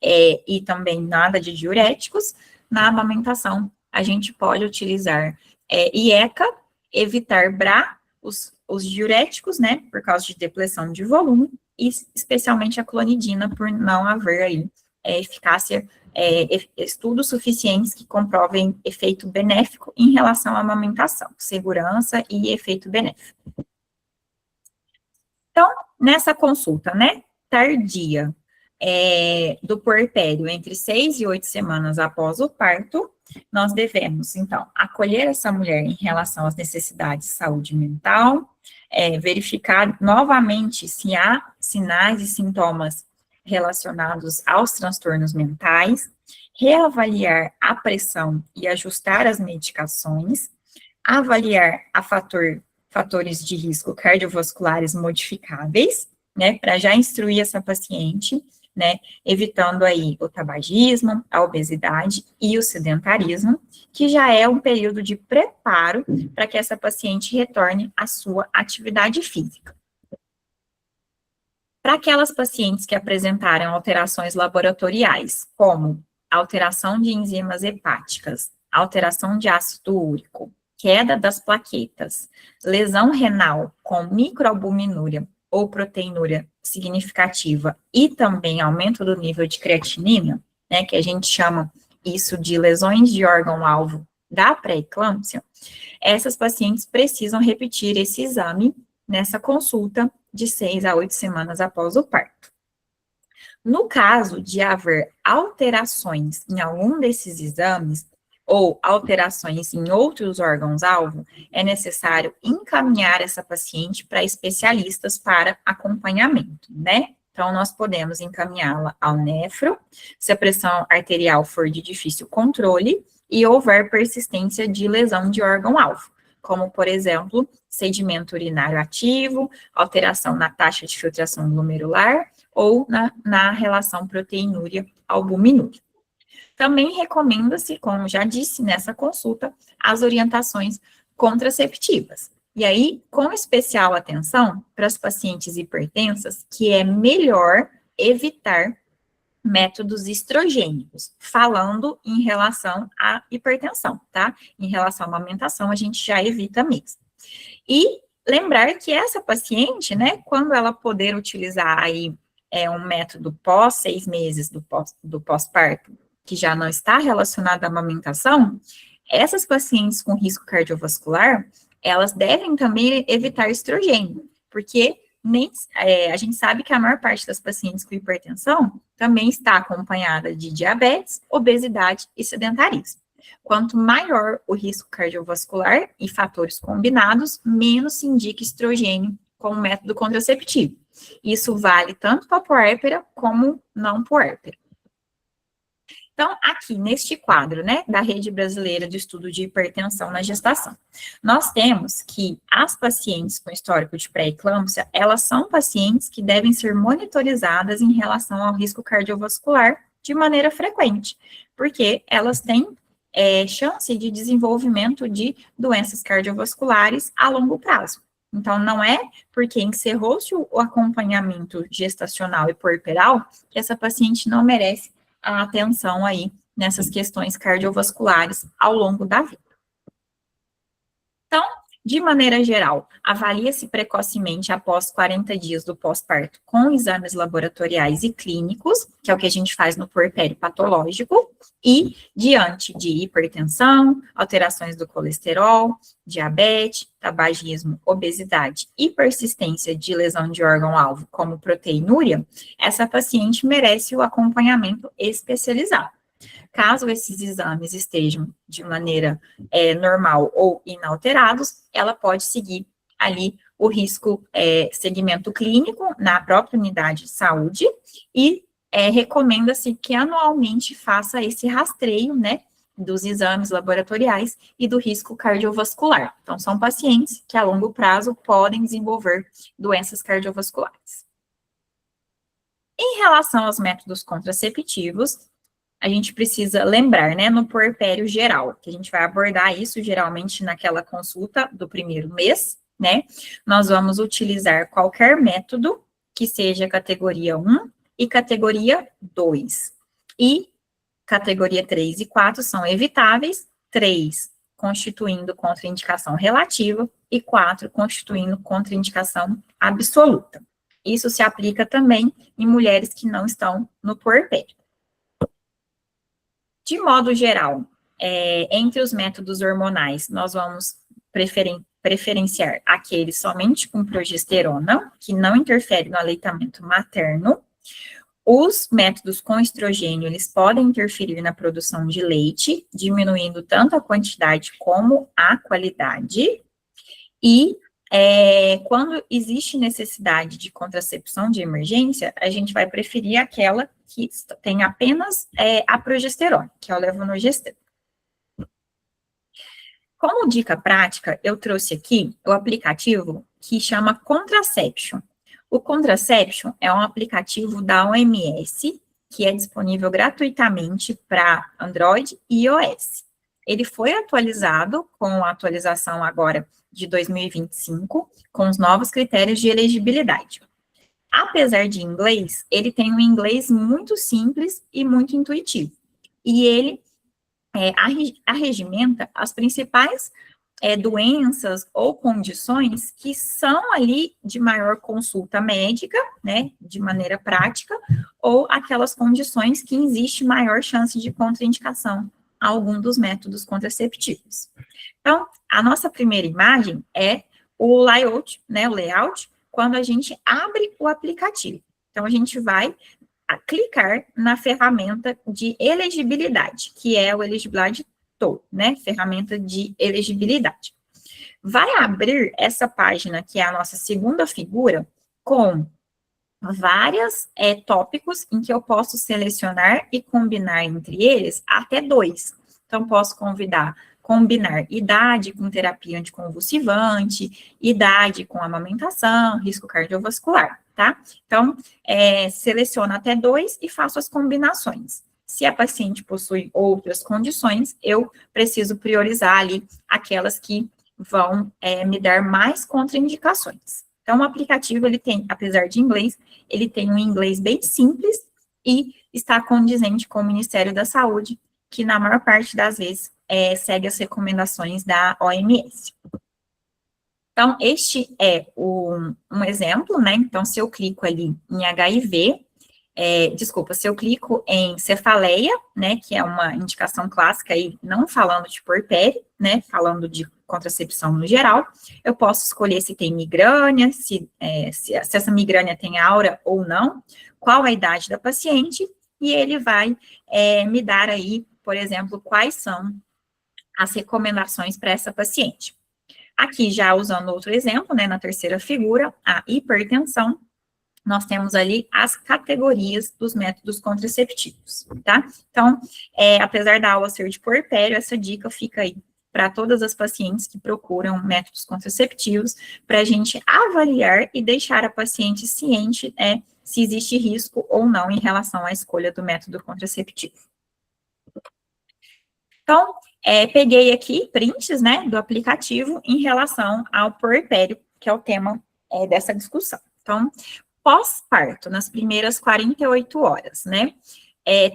Speaker 2: e também nada de diuréticos. Na amamentação, a gente pode utilizar IECA, evitar BRA, os diuréticos, né, por causa de depressão de volume, e especialmente a clonidina, por não haver aí eficácia, estudos suficientes que comprovem efeito benéfico em relação à amamentação, segurança e efeito benéfico. Então, nessa consulta, né, tardia, do puerpério, entre 6 e 8 semanas após o parto, nós devemos, então, acolher essa mulher em relação às necessidades de saúde mental, verificar novamente se há sinais e sintomas relacionados aos transtornos mentais, reavaliar a pressão e ajustar as medicações, avaliar fatores de risco cardiovasculares modificáveis, né, para já instruir essa paciente, né, evitando aí o tabagismo, a obesidade e o sedentarismo, que já é um período de preparo para que essa paciente retorne à sua atividade física. Para aquelas pacientes que apresentaram alterações laboratoriais, como alteração de enzimas hepáticas, alteração de ácido úrico, queda das plaquetas, lesão renal com microalbuminúria ou proteinúria significativa e também aumento do nível de creatinina, né, que a gente chama isso de lesões de órgão-alvo da pré-eclâmpsia, essas pacientes precisam repetir esse exame nessa consulta de 6 a 8 semanas após o parto. No caso de haver alterações em algum desses exames, ou alterações em outros órgãos-alvo, é necessário encaminhar essa paciente para especialistas para acompanhamento, né? Então, nós podemos encaminhá-la ao nefro, se a pressão arterial for de difícil controle e houver persistência de lesão de órgão-alvo, como, por exemplo, sedimento urinário ativo, alteração na taxa de filtração glomerular ou na relação proteinúria-albuminúria. Também recomenda-se, como já disse nessa consulta, as orientações contraceptivas. E aí, com especial atenção para as pacientes hipertensas, que é melhor evitar métodos estrogênicos, falando em relação à hipertensão, tá? Em relação à amamentação, a gente já evita mesmo. E lembrar que essa paciente, né, quando ela poder utilizar aí um método pós 6 meses do pós-parto, que já não está relacionado à amamentação, essas pacientes com risco cardiovascular, elas devem também evitar estrogênio, porque a gente sabe que a maior parte das pacientes com hipertensão também está acompanhada de diabetes, obesidade e sedentarismo. Quanto maior o risco cardiovascular e fatores combinados, menos se indica estrogênio como método contraceptivo. Isso vale tanto para puérpera como não puérpera. Então, aqui neste quadro, né, da Rede Brasileira de Estudo de Hipertensão na Gestação, nós temos que as pacientes com histórico de pré-eclâmpsia, elas são pacientes que devem ser monitorizadas em relação ao risco cardiovascular de maneira frequente, porque elas têm chance de desenvolvimento de doenças cardiovasculares a longo prazo. Então, não é porque encerrou-se o acompanhamento gestacional e puerperal que essa paciente não merece a atenção aí nessas questões cardiovasculares ao longo da vida. Então, de maneira geral, avalia-se precocemente após 40 dias do pós-parto com exames laboratoriais e clínicos, que é o que a gente faz no puerpério patológico, e diante de hipertensão, alterações do colesterol, diabetes, tabagismo, obesidade e persistência de lesão de órgão-alvo, como proteinúria, essa paciente merece o acompanhamento especializado. Caso esses exames estejam de maneira normal ou inalterados, ela pode seguir ali o risco segmento clínico na própria unidade de saúde e recomenda-se que anualmente faça esse rastreio, né, dos exames laboratoriais e do risco cardiovascular. Então, são pacientes que a longo prazo podem desenvolver doenças cardiovasculares. Em relação aos métodos contraceptivos, a gente precisa lembrar, né, no puerpério geral, que a gente vai abordar isso geralmente naquela consulta do primeiro mês, né, nós vamos utilizar qualquer método que seja categoria 1 e categoria 2. E categoria 3 e 4 são evitáveis, 3 constituindo contraindicação relativa e 4 constituindo contraindicação absoluta. Isso se aplica também em mulheres que não estão no puerpério. De modo geral, entre os métodos hormonais, nós vamos preferenciar aqueles somente com progesterona, que não interfere no aleitamento materno. Os métodos com estrogênio, eles podem interferir na produção de leite, diminuindo tanto a quantidade como a qualidade. E quando existe necessidade de contracepção de emergência, a gente vai preferir aquela que tem apenas a progesterona, que é o levonorgestrel. Como dica prática, eu trouxe aqui o aplicativo que chama Contraception. O Contraception é um aplicativo da OMS, que é disponível gratuitamente para Android e iOS. Ele foi atualizado com a atualização agora de 2025, com os novos critérios de elegibilidade. Apesar de inglês, ele tem um inglês muito simples e muito intuitivo. E ele arregimenta as principais doenças ou condições que são ali de maior consulta médica, né, de maneira prática, ou aquelas condições que existe maior chance de contraindicação a algum dos métodos contraceptivos. Então, a nossa primeira imagem é o layout, né, o layout, quando a gente abre o aplicativo. Então, a gente vai clicar na ferramenta de elegibilidade, que é o Eligibility Tool, né, ferramenta de elegibilidade. Vai abrir essa página, que é a nossa segunda figura, com vários tópicos em que eu posso selecionar e combinar entre eles até 2. Então, posso combinar idade com terapia anticonvulsivante, idade com amamentação, risco cardiovascular, tá? Então, seleciono até 2 e faço as combinações. Se a paciente possui outras condições, eu preciso priorizar ali aquelas que vão me dar mais contraindicações. Então, o aplicativo, ele tem, apesar de inglês, ele tem um inglês bem simples e está condizente com o Ministério da Saúde, que na maior parte das vezes segue as recomendações da OMS. Então, este é um exemplo, né? Então, se eu clico ali em HIV, se eu clico em cefaleia, né, que é uma indicação clássica aí, não falando de puerpério, né, falando de contracepção no geral, eu posso escolher se tem migrânia, se essa migrânia tem aura ou não, qual a idade da paciente, e ele vai me dar aí, por exemplo, quais são as recomendações para essa paciente. Aqui, já usando outro exemplo, né, na terceira figura, a hipertensão, nós temos ali as categorias dos métodos contraceptivos, tá? Então, apesar da aula ser de puerpério, essa dica fica aí para todas as pacientes que procuram métodos contraceptivos, para a gente avaliar e deixar a paciente ciente se existe risco ou não em relação à escolha do método contraceptivo. Então, peguei aqui prints, né, do aplicativo em relação ao puerpério, que é o tema dessa discussão. Então, pós-parto, nas primeiras 48 horas, né,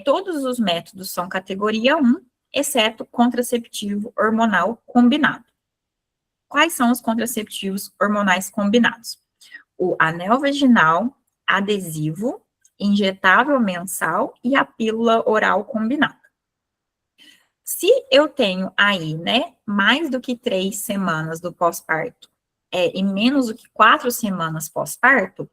Speaker 2: todos os métodos são categoria 1, exceto contraceptivo hormonal combinado. Quais são os contraceptivos hormonais combinados? O anel vaginal, adesivo, injetável mensal e a pílula oral combinada. Se eu tenho aí, né, mais do que 3 semanas do pós-parto e menos do que 4 semanas pós-parto,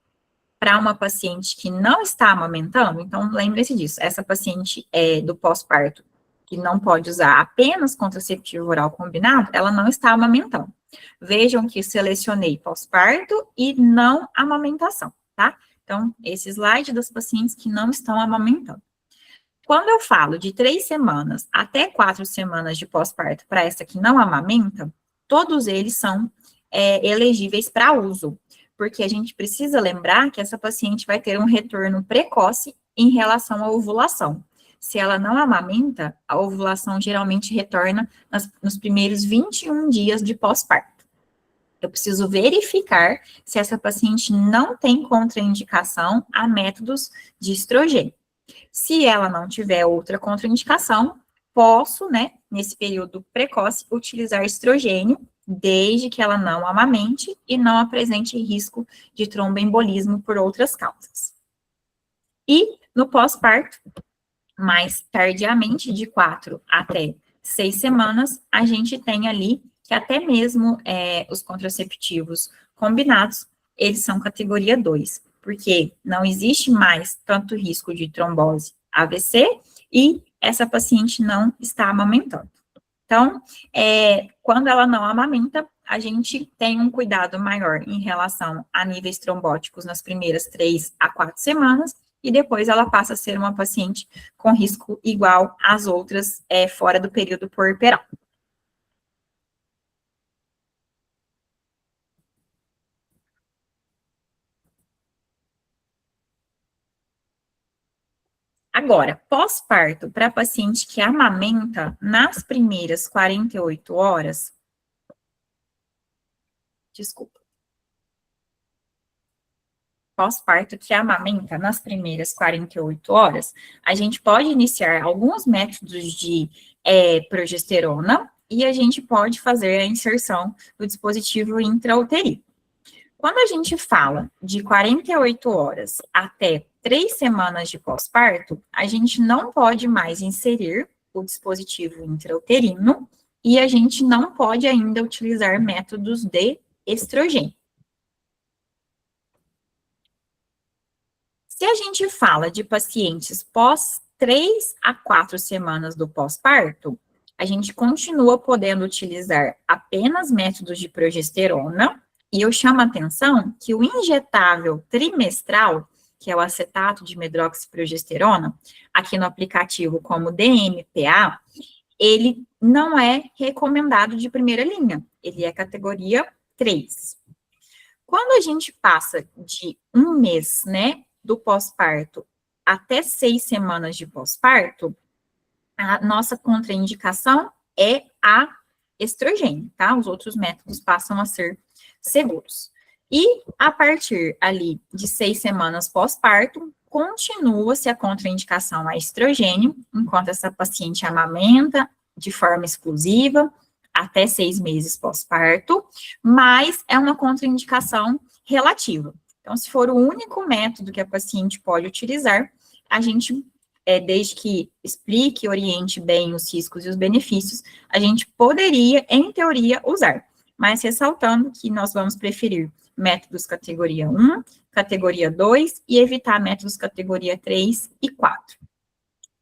Speaker 2: para uma paciente que não está amamentando, então lembre-se disso, essa paciente do pós-parto que não pode usar apenas contraceptivo oral combinado, ela não está amamentando. Vejam que selecionei pós-parto e não amamentação, tá? Então, esse slide das pacientes que não estão amamentando. Quando eu falo de 3 semanas até 4 semanas de pós-parto para essa que não amamenta, todos eles são elegíveis para uso, porque a gente precisa lembrar que essa paciente vai ter um retorno precoce em relação à ovulação. Se ela não amamenta, a ovulação geralmente retorna nos primeiros 21 dias de pós-parto. Eu preciso verificar se essa paciente não tem contraindicação a métodos de estrogênio. Se ela não tiver outra contraindicação, posso, né, nesse período precoce, utilizar estrogênio, desde que ela não amamente e não apresente risco de tromboembolismo por outras causas. E no pós-parto, mais tardiamente, de 4 até 6 semanas, a gente tem ali que até mesmo os contraceptivos combinados, eles são categoria 2, porque não existe mais tanto risco de trombose AVC e essa paciente não está amamentando. Então, quando ela não amamenta, a gente tem um cuidado maior em relação a níveis trombóticos nas primeiras 3 a 4 semanas, e depois ela passa a ser uma paciente com risco igual às outras fora do período puerperal. Agora, pós-parto, para paciente que amamenta nas primeiras 48 horas, pós-parto que amamenta nas primeiras 48 horas, a gente pode iniciar alguns métodos de progesterona e a gente pode fazer a inserção do dispositivo intrauterino. Quando a gente fala de 48 horas até 3 semanas de pós-parto, a gente não pode mais inserir o dispositivo intrauterino e a gente não pode ainda utilizar métodos de estrogênio. Se a gente fala de pacientes pós 3 a 4 semanas do pós-parto, a gente continua podendo utilizar apenas métodos de progesterona, e eu chamo a atenção que o injetável trimestral, que é o acetato de medroxiprogesterona, aqui no aplicativo como DMPA, ele não é recomendado de primeira linha, ele é categoria 3. Quando a gente passa de 1 mês, né, do pós-parto até 6 semanas de pós-parto, a nossa contraindicação é a estrogênio, tá? Os outros métodos passam a ser seguros. E a partir ali de 6 semanas pós-parto, continua-se a contraindicação a estrogênio, enquanto essa paciente amamenta de forma exclusiva, até 6 meses pós-parto, mas é uma contraindicação relativa. Então, se for o único método que a paciente pode utilizar, a gente, desde que explique e oriente bem os riscos e os benefícios, a gente poderia, em teoria, usar. Mas ressaltando que nós vamos preferir métodos categoria 1, categoria 2 e evitar métodos categoria 3 e 4.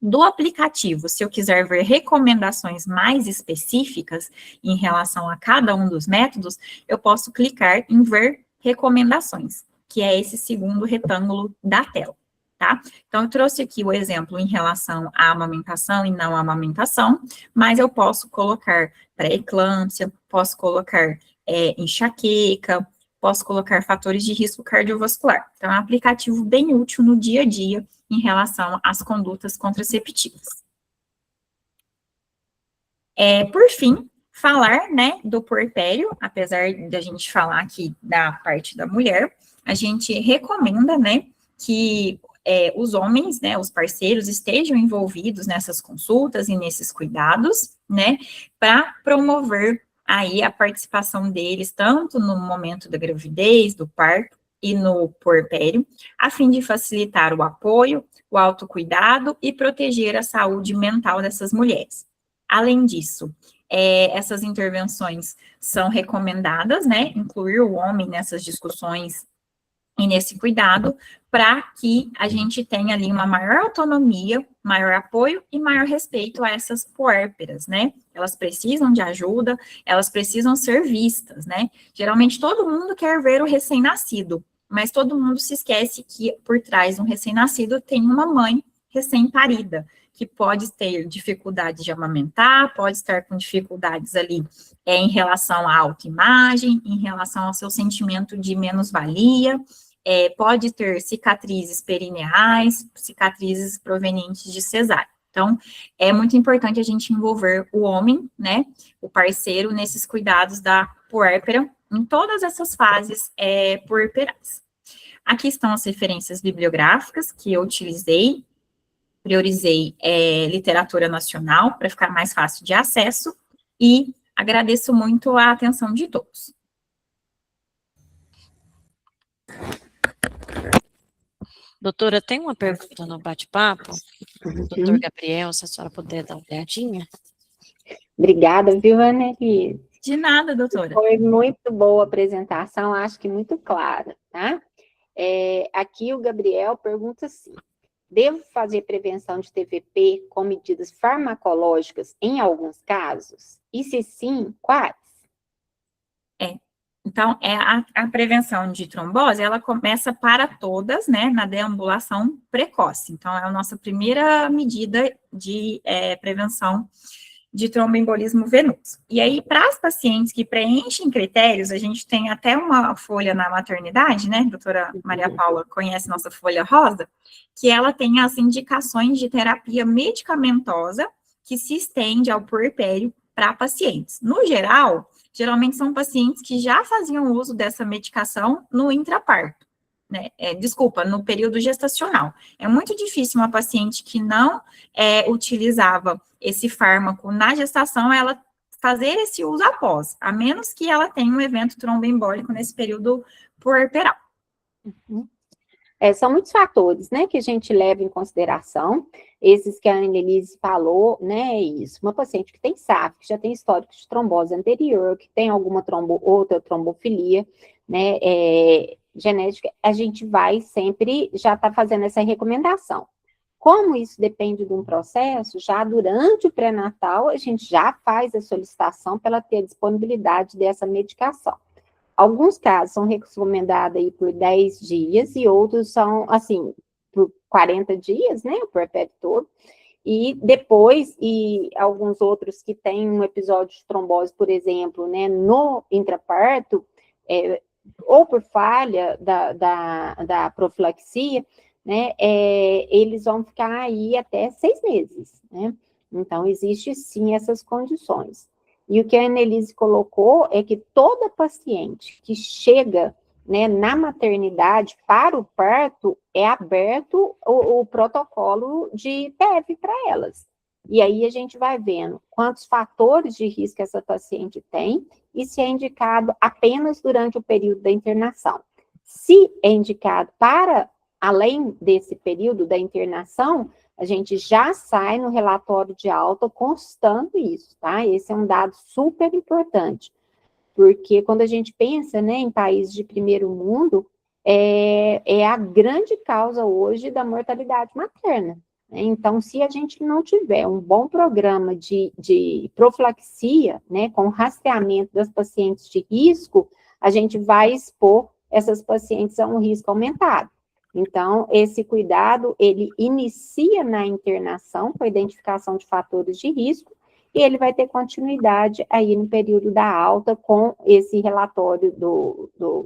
Speaker 2: Do aplicativo, se eu quiser ver recomendações mais específicas em relação a cada um dos métodos, eu posso clicar em ver recomendações, que é esse segundo retângulo da tela, tá? Então, eu trouxe aqui o exemplo em relação à amamentação e não amamentação, mas eu posso colocar pré-eclâmpsia, posso colocar enxaqueca, posso colocar fatores de risco cardiovascular. Então, é um aplicativo bem útil no dia a dia em relação às condutas contraceptivas. Por fim, falar, né, do puerpério, apesar de a gente falar aqui da parte da mulher, a gente recomenda, né, que os homens, né, os parceiros estejam envolvidos nessas consultas e nesses cuidados, né, para promover aí a participação deles, tanto no momento da gravidez, do parto, e no puerpério, a fim de facilitar o apoio, o autocuidado e proteger a saúde mental dessas mulheres. Além disso, essas intervenções são recomendadas, né, incluir o homem nessas discussões e nesse cuidado, para que a gente tenha ali uma maior autonomia, maior apoio e maior respeito a essas puérperas, né? Elas precisam de ajuda, elas precisam ser vistas, né? Geralmente todo mundo quer ver o recém-nascido, mas todo mundo se esquece que por trás de um recém-nascido tem uma mãe recém-parida, que pode ter dificuldade de amamentar, pode estar com dificuldades ali em relação à autoimagem, em relação ao seu sentimento de menos-valia, pode ter cicatrizes perineais, cicatrizes provenientes de cesárea. Então, é muito importante a gente envolver o homem, né, o parceiro, nesses cuidados da puérpera, em todas essas fases puerperais. Aqui estão as referências bibliográficas que eu utilizei, priorizei literatura nacional para ficar mais fácil de acesso e agradeço muito a atenção de todos.
Speaker 3: Doutora, tem uma pergunta no bate-papo? Doutor Gabriel, se a senhora puder dar uma olhadinha.
Speaker 4: Obrigada, viu, Annelise?
Speaker 2: De nada, doutora.
Speaker 4: Foi muito boa a apresentação, acho que muito clara, tá? Aqui o Gabriel pergunta assim: devo fazer prevenção de TVP com medidas farmacológicas em alguns casos? E se sim, quais?
Speaker 2: Então, a prevenção de trombose, ela começa para todas, né, na deambulação precoce. Então, é a nossa primeira medida de prevenção de tromboembolismo venoso. E aí, para as pacientes que preenchem critérios, a gente tem até uma folha na maternidade, né, doutora Maria Paula conhece nossa folha rosa, que ela tem as indicações de terapia medicamentosa que se estende ao puerpério para pacientes. No geral, geralmente são pacientes que já faziam uso dessa medicação no intraparto, né? No período gestacional. É muito difícil uma paciente que não utilizava esse fármaco na gestação, ela fazer esse uso após, a menos que ela tenha um evento tromboembólico nesse período puerperal.
Speaker 4: São muitos fatores, né, que a gente leva em consideração, esses que a Annelise falou, né, isso. Uma paciente que tem SAF, que já tem histórico de trombose anterior, que tem alguma outra trombofilia, né, genética, a gente vai sempre já tá fazendo essa recomendação. Como isso depende de um processo, já durante o pré-natal, a gente já faz a solicitação para ela ter a disponibilidade dessa medicação. Alguns casos são recomendados aí por 10 dias e outros são, assim, por 40 dias, né, o puerpério todo. E depois, e alguns outros que têm um episódio de trombose, por exemplo, né, no intraparto, ou por falha da profilaxia, né, eles vão ficar aí até 6 meses, né? Então, existe sim essas condições. E o que a Annelise colocou é que toda paciente que chega, né, na maternidade para o parto, é aberto o protocolo de PEV para elas. E aí a gente vai vendo quantos fatores de risco essa paciente tem e se é indicado apenas durante o período da internação. Se é indicado para além desse período da internação, a gente já sai no relatório de alta constando isso, tá? Esse é um dado super importante, porque quando a gente pensa, né, em países de primeiro mundo, é a grande causa hoje da mortalidade materna. Então, se a gente não tiver um bom programa de profilaxia, né, com rastreamento das pacientes de risco, a gente vai expor essas pacientes a um risco aumentado. Então, esse cuidado, ele inicia na internação, com a identificação de fatores de risco, e ele vai ter continuidade aí no período da alta, com esse relatório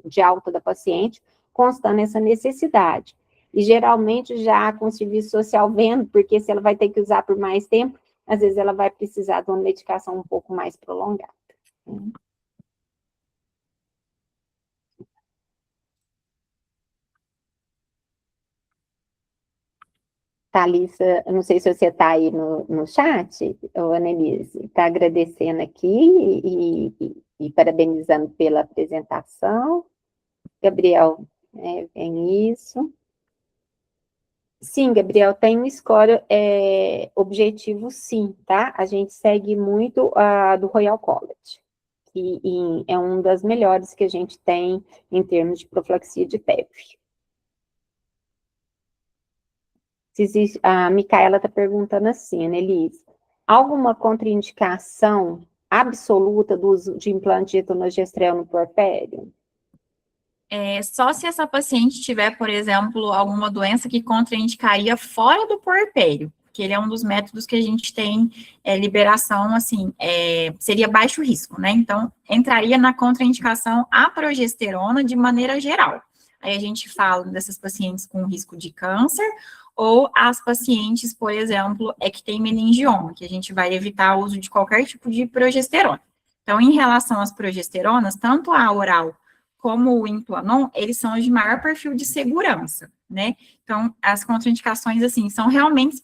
Speaker 4: de alta da paciente, constando essa necessidade. E geralmente já com o serviço social vendo, porque se ela vai ter que usar por mais tempo, às vezes ela vai precisar de uma medicação um pouco mais prolongada. Thalissa, eu não sei se você está aí no chat, ô Annelise, está agradecendo aqui e parabenizando pela apresentação. Gabriel, vem isso. Sim, Gabriel, tem um score objetivo, sim, tá? A gente segue muito a do Royal College, que é um das melhores que a gente tem em termos de profilaxia de PEV. A Micaela está perguntando assim, Annelise, alguma contraindicação absoluta do uso de implante de etonogestrel no puerpério?
Speaker 2: Só se essa paciente tiver, por exemplo, alguma doença que contraindicaria fora do puerpério, que ele é um dos métodos que a gente tem liberação, assim, seria baixo risco, né? Então, entraria na contraindicação a progesterona de maneira geral. Aí a gente fala dessas pacientes com risco de câncer, ou as pacientes, por exemplo, que tem meningioma, que a gente vai evitar o uso de qualquer tipo de progesterona. Então, em relação às progesteronas, tanto a oral como o Implanon, eles são os de maior perfil de segurança, né? Então, as contraindicações, assim, são realmente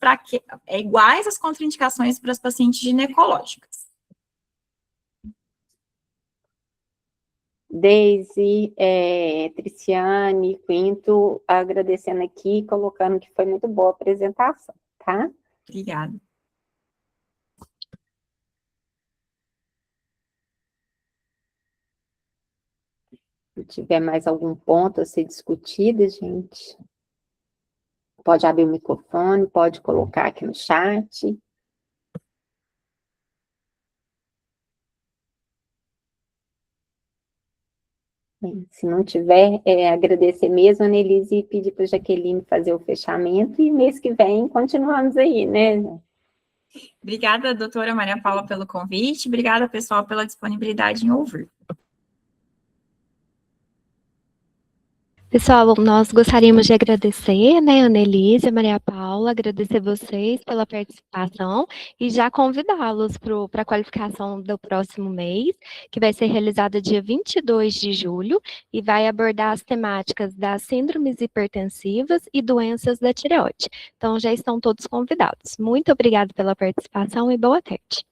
Speaker 2: iguais às contraindicações para as pacientes ginecológicas.
Speaker 4: Daisy, Triciane, Quinto, agradecendo aqui, colocando que foi muito boa a apresentação, tá?
Speaker 2: Obrigada.
Speaker 4: Se tiver mais algum ponto a ser discutido, gente, pode abrir o microfone, pode colocar aqui no chat. Bem, se não tiver, agradecer mesmo, Annelise, e pedir para a Jaqueline fazer o fechamento, e mês que vem continuamos aí, né?
Speaker 2: Obrigada, doutora Maria Paula, pelo convite. Obrigada, pessoal, pela disponibilidade em ouvir.
Speaker 1: Pessoal, nós gostaríamos de agradecer, né, Annelise, Maria Paula, agradecer vocês pela participação e já convidá-los para a qualificação do próximo mês, que vai ser realizada dia 22 de julho e vai abordar as temáticas das síndromes hipertensivas e doenças da tireoide. Então, já estão todos convidados. Muito obrigada pela participação e boa tarde.